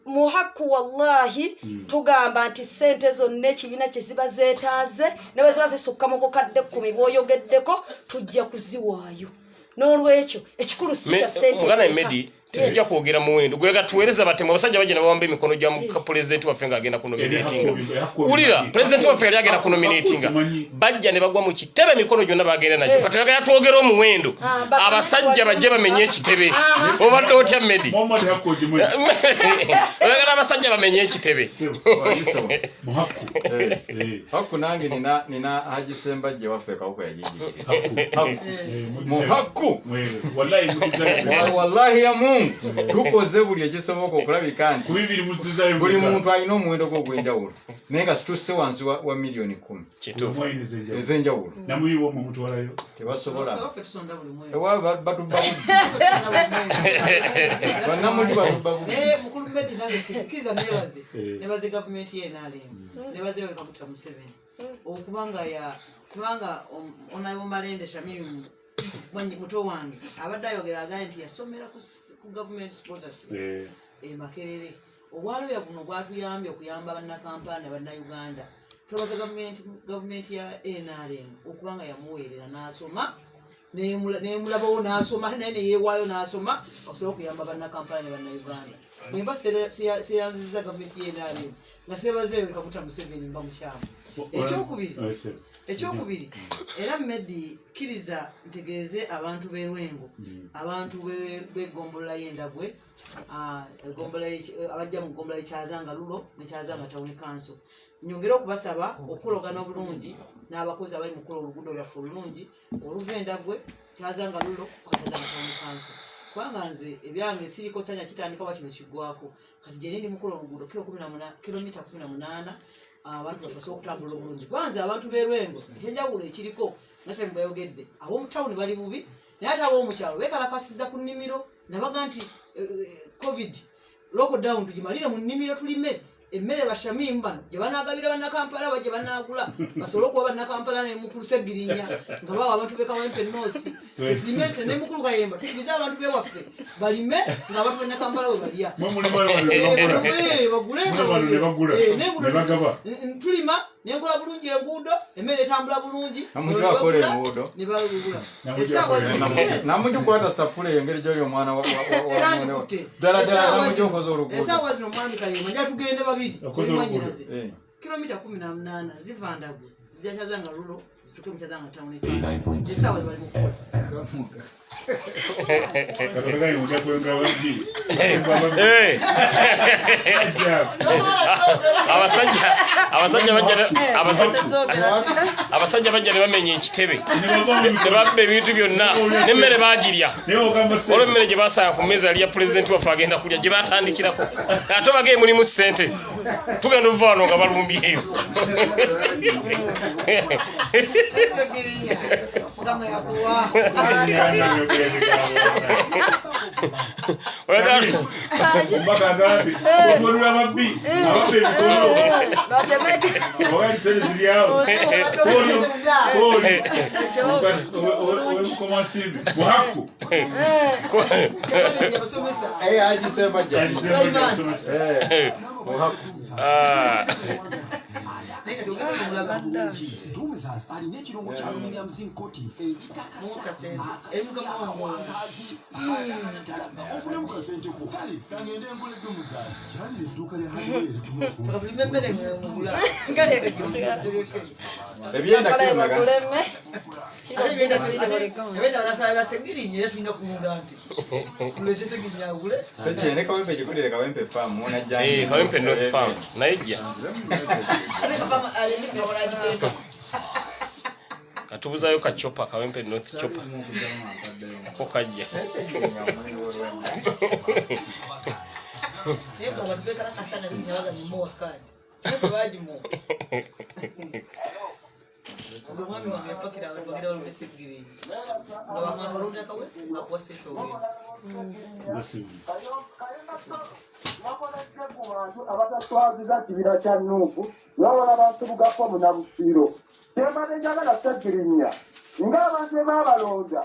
[SPEAKER 3] muhaku wallahi tugamba nti ssente zonna ekibiina kye ziba zeetaaze ne bwe ziba zisukka mu bukadde 10 bw'oyogeddeko tujja kuziwaayo n'olwekyo ekikulu si kya ssente
[SPEAKER 5] muganda Medi tujja kwogera muwendo gwega tuweereza batemu abasajja bagenda bawamba emikono gya president waffe ng'agenda kunominatinga ulira president waffe yali agenda kunominatinga bajja ne bagwa mu kitebe emikono gyonna bagenda nagyo kati yagala twogera omuwendo abasajja bajje bamenye ekitebe obadde otya Medi oyagala abasajja bamenye ekitebe
[SPEAKER 4] Haku nange nina Haji Sembajje waffe kawuka yajijjirira muhaku wallahi ya Mungu tukoze buli ekisoboka okulabika nti buli muntu alina omuwendo gw'ogw'enjawulo naye nga situsse wansi wa miliyoni 10 ez'enjawulo tebasobola batubba bannamuli batubba
[SPEAKER 1] mukulu Medi nange kiza nebaze gavumenti y'enaalemu nebaze wekakuta Museveni kubanga onayo Malende Shamimu muto wange abadde ayogera agaye nti yasomera ku government supporters Makerere obwaloya buno bwatuyambye okuyamba bannakampaani abannauganda twebaza gavumenti ya NRM okubanga yamuweerera n'asoma nemulabawo n'asoma naye neyeewaayo n'asoma okusobola okuyamba bannakampaani abannauganda bwemba seyanziza gavumenti ya NRM nga sebazeeyo Kaguta Museveni mba mukyamu ekyokubiri era Medi kiriza ntegeeze abantu b'Erwengo abantu b'egombolola y'Endagwe abajja mu ggombolola y'Ekyazanga Lulo n'Ekyazanga Town Council nyongera okubasaba okulogana obulungi n'abakozi abali mu kukola oluguudo lwaffe olulungi oluva Endagwe Kyazanga Lulo Kyazanga Town Council kubanga nze ebyange siriko kyanya kitandika wa kino kiggwako kati gye ndi mukola oluguudo kilomita 18 abantu basobola okutambula obulungi kwanza abantu b'Erwengo ekyenjawulo ekiriko nase mbayogedde ab'omu tawuni bali bubi naye ate ab'omukyalo beekalakasiza ku nnimiro nabaga nti covid lockdown tugimalire mu nnimiro tulime emmere Bashamimu bano gye banaagabira bannakampala bajje banaagula basobole okuba bannakampala nemukulu Segirinya nga bawa abantu b'Ekawempe Noosi tulimente nemukulu Kayemba tusubize abantu b'ewaffe balime ng'abantu bannakampala bwe balya bagule tulima nenkola bulungi enguudo emmere etambula bulungi nebagula
[SPEAKER 4] namujukwata sapule engeri gyoli omwana
[SPEAKER 1] esaawa zino omwami Kayemba nja tugende babiri manyiraze kilomita 18 ziva Ndagwe zijja Kyazanga Lulo zituke mu Kyazanga Town esaawa bali mu
[SPEAKER 5] abasajja bajja ne bamenya ekitebe ne babba ebintu byonna n'emmere baagirya olwo emmere gye basanga ku mmeeza yali ya pulezidenti waffe agenda kulya gye batandikirako ate bagee mulimu ssente tugenda okuva wano nga balumbyeyo Kawempe North Farm naijja katubuzayo kachopa Kawempe North chopa ko kajja
[SPEAKER 1] Zamani wangepakira abantu bagenda balumesegiri nga bamwana balunda kawe akwase towe
[SPEAKER 8] abatatwaziza kibira kya Nuupu lwawola abantu bugafo munabusiro temane njagala Segirinya ng'abantu baabalonda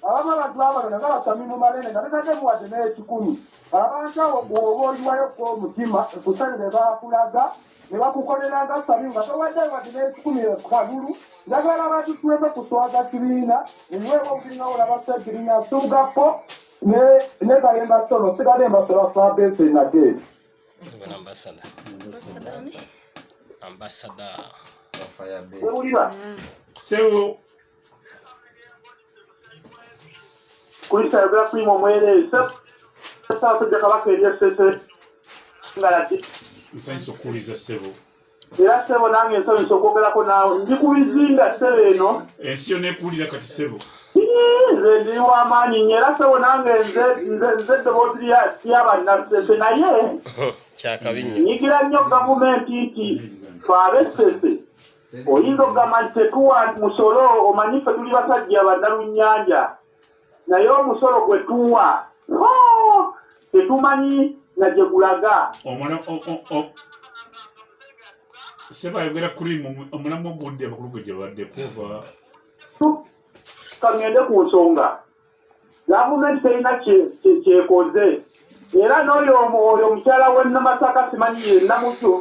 [SPEAKER 8] abamu abantu baabalonda nga Basamimu Malende nga tekatemuwadde n'ekikumi abantu abo bw'oba oliwayo kw'omutima kusanyire baakulaga ne bakukolera nga Samimu nga towadde wadde n'ekikumi kalulu njagala abantu tuleme kuswaza kibiina ebiweebwa obulinga olaba Segirinya tugafo ne kalemba sono sikalemba sono fabe senate
[SPEAKER 5] ambassador
[SPEAKER 4] fire base
[SPEAKER 2] sewo
[SPEAKER 8] kulisa bya primo mwele sasa tujja kabaka eryesese ngalati
[SPEAKER 2] nsanyiza okuwuliza ssebo
[SPEAKER 8] era ssebo nange nsanyusa okwogerako naawe ndi ku bizinga ssebo eno
[SPEAKER 2] ensi yonna ekuwulira kati ssebo
[SPEAKER 8] nze ndi w'amaanyi nnyo era ssebo nange nze eddoboozi ly'abannasese naye nyigira nnyo gavumenti nti twabesese oyinza okugamba nti tetuwa musolo omanyi ffe tuli basajja bannalunnyanja naye omusolo gwe tuwa tetumanyi na gye gulaga
[SPEAKER 2] seba ayogera kuri omulamu ogudde abakulu gwe gye baddeko oba
[SPEAKER 8] kangende ku nsonga gavumenti terina kyekoze era n'oyo omukyala w'e Namasaka simanyi ye Namuju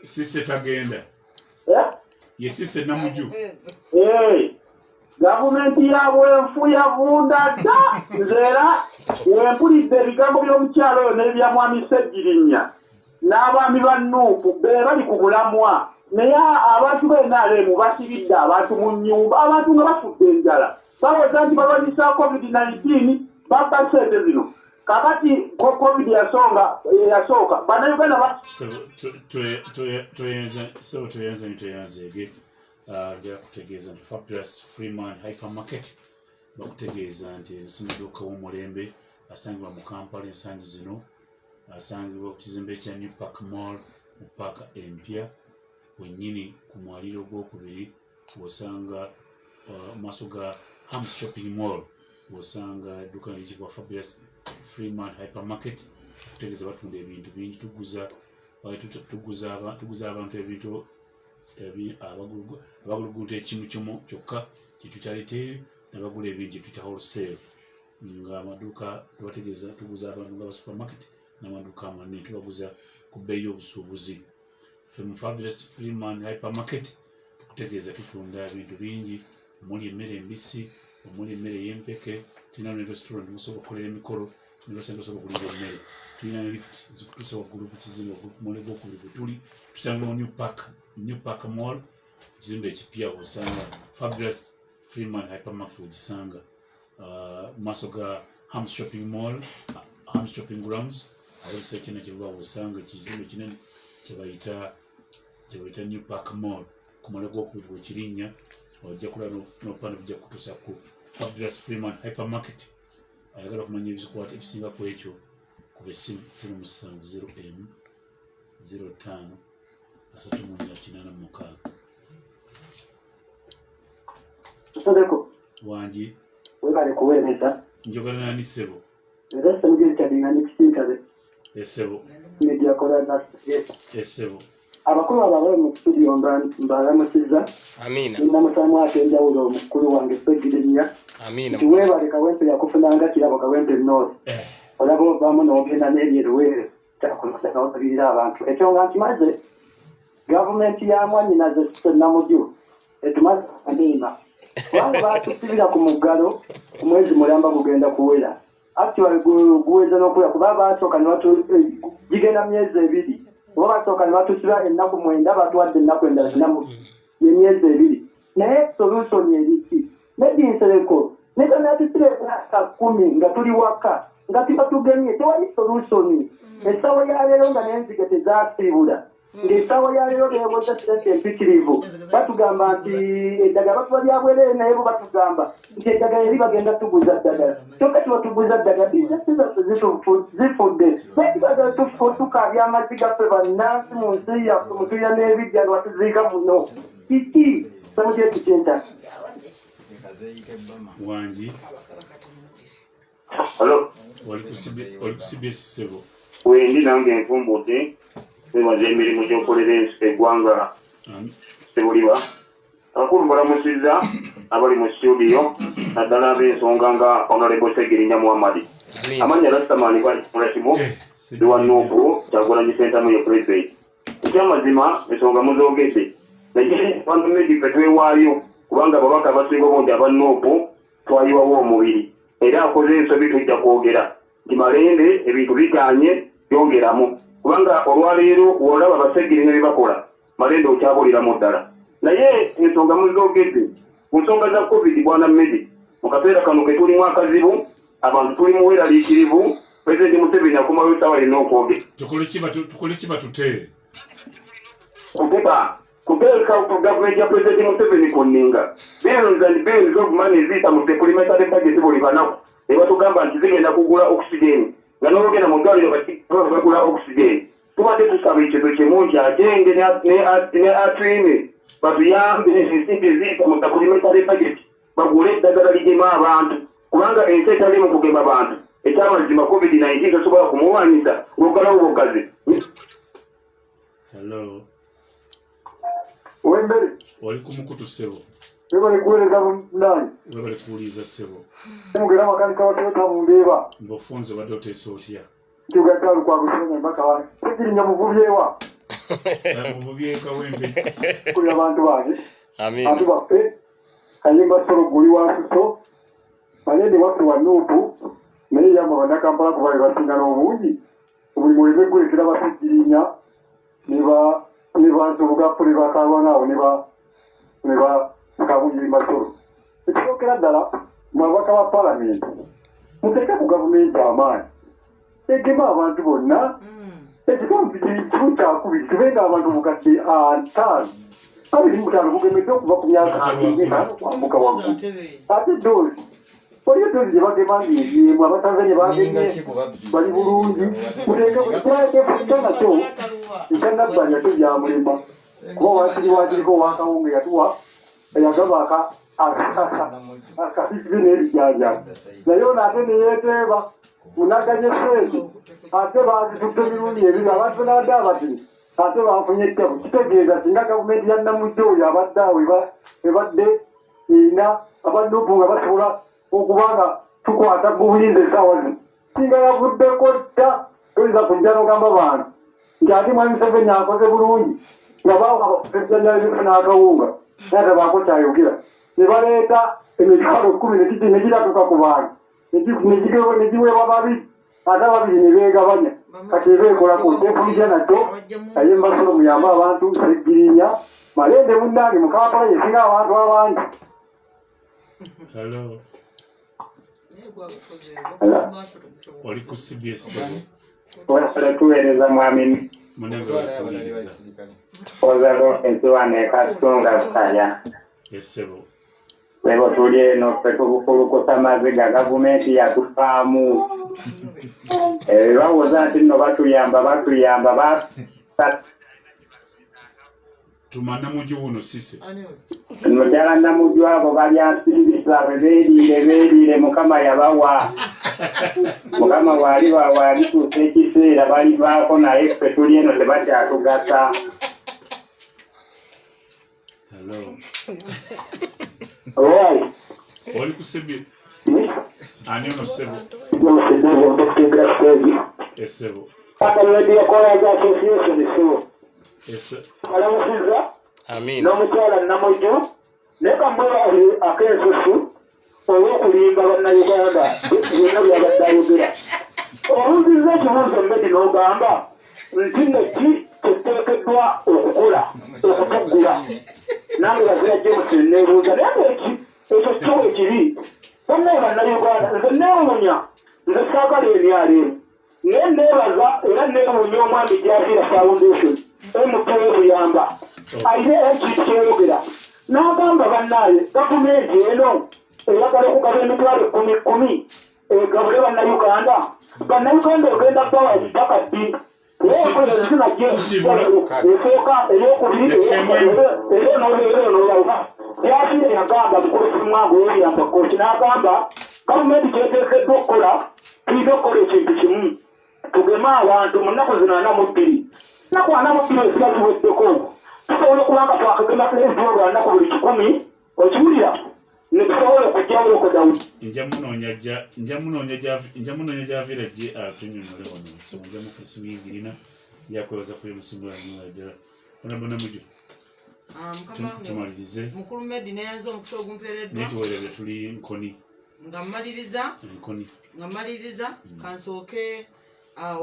[SPEAKER 2] sise tagenda ye sise Namuju gavumenti yabwenfu yavunda dda nze era wempulidde ebigambo by'omukyalo oyo n'ebya mwami Ssegirinya n'abaami ba Nuupu be bali ku bulamwa naye abantu b'NRM basibidde abantu mu nnyumba abantu nga bafudde enjala bawoza nti balwanyisa COVID-19 babba ssente zino kakati COVID yasooka bannayuganda tweyanzeege njala kutegeeza nti Fabulous Freeman Hypermarket bakutegeeza nti omuduuka w'omulembe asangibwa mu Kampala ensangi zino asangibwa ku kizimbe kya New Park Mall mu paaka empya wennyini ku mwaliro gwokubiri wosanga maaso ga Hams Shopping Mall wosanga edduuka liyitibwa Fabulous Freeman Hypermarket kutegeeza batunda ebintu bingi tuguza abantu ebintu abagulugunta ekimu kimu kyokka kyetukyaleteyo nabagula ebingi tuyita wholesale nga amaduuka tubategeeza tuguza abantu nga basupermarket n'amaduuka amanene tubaguza ku bbeeyi y'obusuubuzi ffe mu Fabulous Freeman Hypermarket tukutegeeza tutunda ebintu bingi omuli emmere embisi omuli emmere ey'empeke tulina ne restaurant musobola okukolera emikolo ne restaurant osobola okulira emmere tulina ne lift zikutuusa waggulu ku kizimbe kumwole gwokubiri gwe tuli tusanga mu New Park Mall kizimbe ekipya osanga Fabulous Freeman Hypermarket ogisanga maaso ga Hams Shopping Mall Hams Shopping Grounds awolisa ekina kyebuba osanga ekizimbe kinene kyebayita New Park Mall kumwole gwokubiri gwekirinnya ojja kulaba n'opanda bijja kutuusa ku Fabulous Freeman Hypermarket ayagala okumanya ebikwata ebisinga ku ekyo kuba essimu 070 05 3486
[SPEAKER 8] Sodeko
[SPEAKER 2] wangi
[SPEAKER 8] webale kuweereza
[SPEAKER 2] njogera nani ssebo
[SPEAKER 8] era semugeri kyadingani kisinkaze
[SPEAKER 2] essebo
[SPEAKER 8] media kola
[SPEAKER 2] essebo
[SPEAKER 8] abakulu ababale mu studio mbalamukiza ninamusamu ate enjawulo omukulu wange Ssegirinya webale kawempe yakufunanga kirabo kawempe North olaba ovamu n'ogenda n'eri eruweere kyakunosa n'osabirira abantu ekyo nga nkimaze gavumenti ya Mwanyinaze Namuju etumaze anima kubanga batusibira ku muggalo ku mwezi mulamba gugenda kuwera actually guweza n'okuwera kuba basooka ne gigenda myezi 2 oba basooka ne batusiba ennaku 9 batuwadde ennaku endala zinamu emyezi 2 naye solution eriki nedinsereko netonatusiba ennaku 10 nga tuli waka nga tiba tugemye tewali solution essawa ya leero nga n'enzige tezasiibula ng'essawa ya leero beewoza sente empitirivu batugamba nti eddagala batuba lyabwerere naye bo batugamba nti eddagala eri bagenda tuguza ddagala kyokka kiba tuguza ddagala bizinesi zaffe zifudde naye tukaabya amazzi gaffe bannansi mu nsi yaffe mutulira n'ebijja lwatuziika muno kiki samugyeki kyentaka
[SPEAKER 2] wangi
[SPEAKER 8] Hello.
[SPEAKER 2] Oli kusibye ssebo
[SPEAKER 8] Wendi nange enfumbudde webaza emirimu gy'okolera eggwanga Sebuliba. Abakulu mbalamusiza abali mu studio naddala ab'ensonga nga Honorable Ssegirinya Muhammad. Amannya Rastaman Mulasimu Liwa Nuupu Kyagulanyi Ssentamu ye President. Ekyamazima ensonga muzoogedde naye abantu medife twewaayo kubanga ababaka abasinga obungi aba Nuupu twayiwawo omubiri
[SPEAKER 9] era akoze ensobi tujja kwogera nti Malende ebintu biganye byongeramu kubanga olwaleero olaba Basegirinya bye bakola Malende okyabuliramu ddala naye ensonga muzogedde ku nsonga za covid bwana Medi mu kaseera kano ke tulimu akazibu abantu tuli mu weraliikirivu President Museveni akomawo essaawa erina okwogera
[SPEAKER 2] tukole ki batutere
[SPEAKER 9] kuteeka ku gavumenti ya President Museveni ku nninga billions and billions of money ziyita mu supplementary budget buli banaku ne batugamba nti zigenda kugula oxygen nga n'olugenda mu ddwaliro bagula oxygen tubadde tusaba ekintu kimu nti Ajenge ne Atwine batuyambe ensimbi ziyita mu supplementary budget bagule eddagala ligema abantu kubanga ensi etali mu kugema abantu ekyamazima COVID-19 tosobola kumuwaanyisa ng'ogalawo bugazi.
[SPEAKER 2] Hello.
[SPEAKER 8] Wembere.
[SPEAKER 2] Wali kumukutu sebo.
[SPEAKER 8] Webale kuweereza nani?
[SPEAKER 2] Webale kuwuliriza sebo.
[SPEAKER 8] Mugera makanika watota mu mbeeba.
[SPEAKER 2] Mbofunze badde oteesa otya.
[SPEAKER 8] Kyugattalu kwa kusenya mpaka wani. Segirinya muvubyewa.
[SPEAKER 2] Muvubyeka Wembe.
[SPEAKER 8] Kuli abantu bange.
[SPEAKER 5] Amin.
[SPEAKER 8] Abantu baffe. Kayimba Solo guli wa Suso. Malende waffe wa Nuupu. Naye yamba bannakampala kuba basinga n'obungi. Buli muleme kuleetera Basegirinya ne bantubugafu ne bakalwanaawo ne bakabuyiri Masolo. Ekisookera ddala mu babaka ba palamenti muteeke ku gavumenti amaanyi egema abantu bonna ekitundu kimu kyakubiri kibenga abantu bukadde 5 25 bugemedde okuva ku myaka 5 kwambuka waggulu ate doozi waliyo doozi gye bagema ng'ebyemu abatanzania bagenye bali bulungi muteeke buli nakyo ekyanabbali ate byamulema kuba wakiriko wakawunga yatuwa yagaba akasisibi n'ebijanja naye ono ate neyeeteeba munaganye sente ate bazitudde mirundi ebiri abantu n'addaaba ti ate banfunye ettabo kitegeeza singa gavumenti ya Namujja oyo abadde awo ebadde erina abanupu nga basobola okuba nga tukwata buyinza essaawa zino singa yavuddeko dda toyinza kujja n'ogamba bantu nti ate mwami Museveni akoze bulungi nga baejjanja n'akawunga naye ate baako kyayogera ne baleeta emitwalo 10 ne giratuka ku bantu ne giweebwa babiri ate ababiri ne beegabanya kati ebeekolako tefulija nakyo naye Masolo muyambe abantu Segirinya Malende munnange mu Kampala yesinga abantu abangi.
[SPEAKER 2] Hello. Wali ku CBS.
[SPEAKER 9] Wasala tuweereza mwami
[SPEAKER 2] Munenge wakuliriza.
[SPEAKER 9] Ozalo ensiwane katunga kaya.
[SPEAKER 2] Yesebo.
[SPEAKER 9] Lebo tuli eno fetubukulukusa amaziga gavumenti yatufaamu. Bawoza nti nno batuyamba
[SPEAKER 2] tuma Namujju wuno sisi.
[SPEAKER 9] Mukyala Namujju abo bali ansimbi zaabwe beeriire Mukama yabawa. Mukama wali tuusa ekiseera bali baako naye ffe tuli eno tebakyatugasa.
[SPEAKER 2] Hello.
[SPEAKER 9] Right.
[SPEAKER 2] Wali ku CBS. Ani ono sebo. Esebo.
[SPEAKER 5] Amin.
[SPEAKER 9] N'omukyala Namujju leka mwebale ak'ensusu olw'okulimba bannayuganda byonna byabadde ayogera. Owuliriza ekibuuzo Medi n'ogamba nti nno ki kiteekeddwa okukola okutuggula nange bazira James neebuuza naye ng'eki ekyo kyo ekiri bonna bannayuganda nze neewuunya nze saagala emyalemu naye neebaza era neewuunya omwami Gy'afiira Foundation MTO buyamba ayina ekintu kyeyogera n'agamba bannaaye gavumenti eno eyagala okugaba emitwalo 10 egabule bannayuganda ogenda kubawa empaka ddi esooka eyokubiri era n'olaba Gy'afiira yagamba mukulusimwangu oyeyamba kooki n'agamba gavumenti kyeteekeddwa okukola tuyina okukola ekintu kimu tugeme abantu mu nnaku 42 nnaku 42 eziba ziweddeko tusobola okubanga twakagema ebitundu nnaku buli 10 okiwulira ne tusobola okujjawo oko Dawudi.
[SPEAKER 2] Nja munoonya gy'aviira gye atunyonole wano so nja mukisumiyingirina yakwebaza kuli omusimu wanyu ddala Honorable Namujju. Tumalirize.
[SPEAKER 1] Mukulu Medi neyanze omukisa ogumpeereddwa.
[SPEAKER 2] Netuweerera tuli nkoni.
[SPEAKER 1] nga mmaliriza kansooke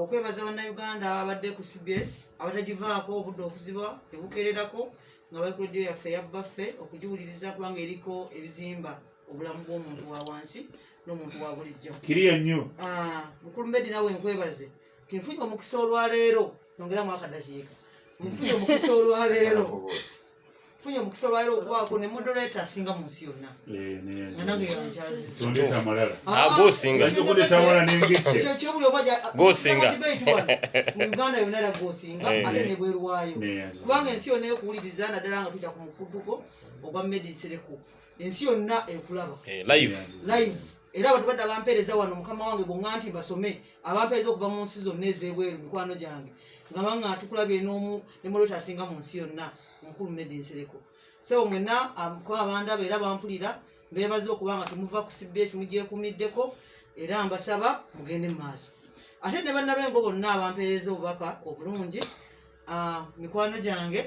[SPEAKER 1] okwebaza bannayuganda ababadde ku CBS abatagivaako obudde okuziba ebukererako nga bali ku rediyo yaffe yabbaffe okugiwuliriza kubanga eriko ebizimba obulamu bw'omuntu wa wansi n'omuntu wa bulijjo
[SPEAKER 2] kiriya nnyo
[SPEAKER 1] mukulu Medi nawe nkwebaze tinfunye omukisa olwaleero nongeramu akadakiika nfunye omukisa olwaleero okubaako ne moderator asinga mu nsi yonna nange yankyaziza
[SPEAKER 5] gosinga
[SPEAKER 1] mu Uganda yonna era gosinga ate ne bweru waayo kubanga ensi yonna ekuwuliriza naddala nga tujja ku mukudduko ogwa Medi Nsereko ensi yonna ekulaba
[SPEAKER 5] live
[SPEAKER 1] era abantu badde abampeereza wano mukama wange bwonga nti basome abampeereza okuva mu nsi zonna ez'ebweru mikwano gyange nga banga tukulabye n'omu ne moderator asinga mu nsi yonna omukulu Medi Nsereko so mwenna kuba abandaba era bampulira mbebaze okubanga temuva ku CBS mugyekumiddeko era mbasaba mugende mu maaso ate ne bannalwengo bonna abampeereza obubaka obulungi mikwano gyange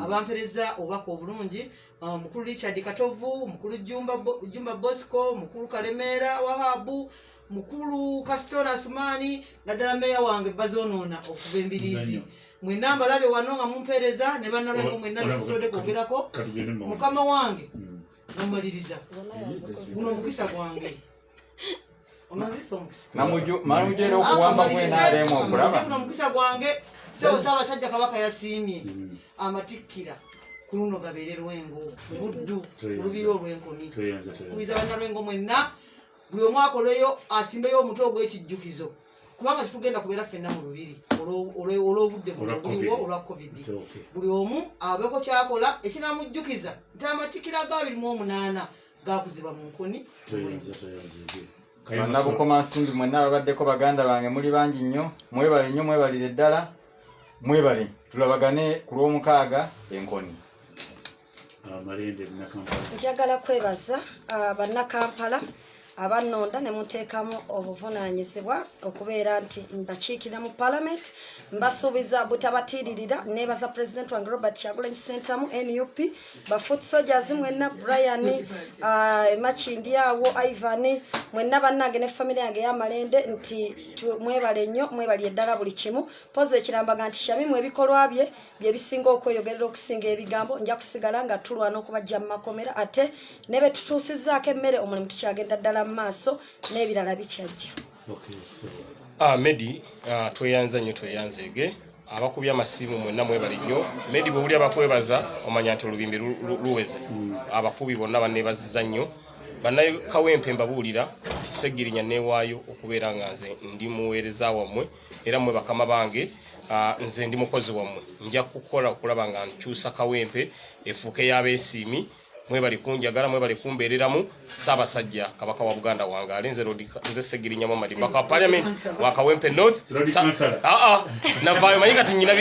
[SPEAKER 1] abampeereza obubaka obulungi mukulu Richard Katovu, mukulu Jumba Bosco, mukulu Kalemeera Wahabu, mukulu Kastora Asumani naddala meya wange bazonoona okuva embiriizi mwenna mbalabe wano nga mumpeereza ne bannalwengo mwenna betusobodde kwogerako mukama wange namaliriza guno omukisa gwange
[SPEAKER 4] namujera okuwamba mwenaalemu okulaba
[SPEAKER 1] guno omukisa gwange Ssaabasajja Kabaka yasiimye amatikkira ku luno gabeere Lwengo buddu olubiri olw'enkoni kubiza bannalwengo mwenna buli omu akoleyo asimbeyo omutwe ogw'ekijjukizo kubanga tetugenda kubeera ffenna mu lubiri olw'obudde buliwo olwa covid buli omu abeeko kyakola ekinamujjukiza nti amatikkira ga 28 gakuziba mu nkoni
[SPEAKER 4] bannabukomansimbi mwenna ababaddeko baganda bange muli bangi nnyo mwebale nnyo mwebalire ddala mwebale tulabagane ku lw'omukaaga enkoni
[SPEAKER 3] njagala kwebaza bannakampala abannonda ne muteekamu obuvunaanyizibwa okubeera nti mbakiikira mu parliament mbasuubiza butabatiiririra neebaza president wange Robert Kyagulanyi Ssentamu NUP bafoot soldiers mwenna Brian Machindi awo Ivan mwenna bannange ne family yange y'amalende nti mwebale nnyo mwebali eddala buli kimu poze ekirambaga nti Shamimu ebikolwa bye bye bisinga okweyogerera okusinga ebigambo nja kusigala nga tulwana okubajja mu makomera ate ne be tutuusizzaako emmere omulimu tukyagenda ddala maaso n'ebirala bikyajja
[SPEAKER 5] Medi tweyanza nnyo tweyanzeege abakubya amasimu mwenna mwebali nnyo Medi bwe buli abakwebaza omanya nti olubimbi luweze abakubi bonna banneebazizza nnyo bannakawempe mbabuulira nti Seggirinya neewaayo okubeera nga nze ndi muweereza wammwe era mmwe bakama bange nze ndi mukozi wammwe nja kukola okulaba nga nkyusa Kawempe efuuke y'abeesiimi mwebali kunjagala mwebali kumbeereramu Ssaabasajja Kabaka wa Buganda wange alinze nze Seggirinya Muhammad Mbaka wa Parliament wa Kawempe North navaayo manyi kati nnyina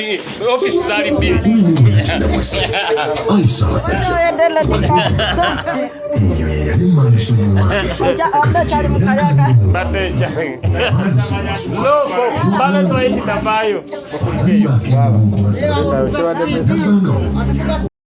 [SPEAKER 5] office zaali bbiri mbadde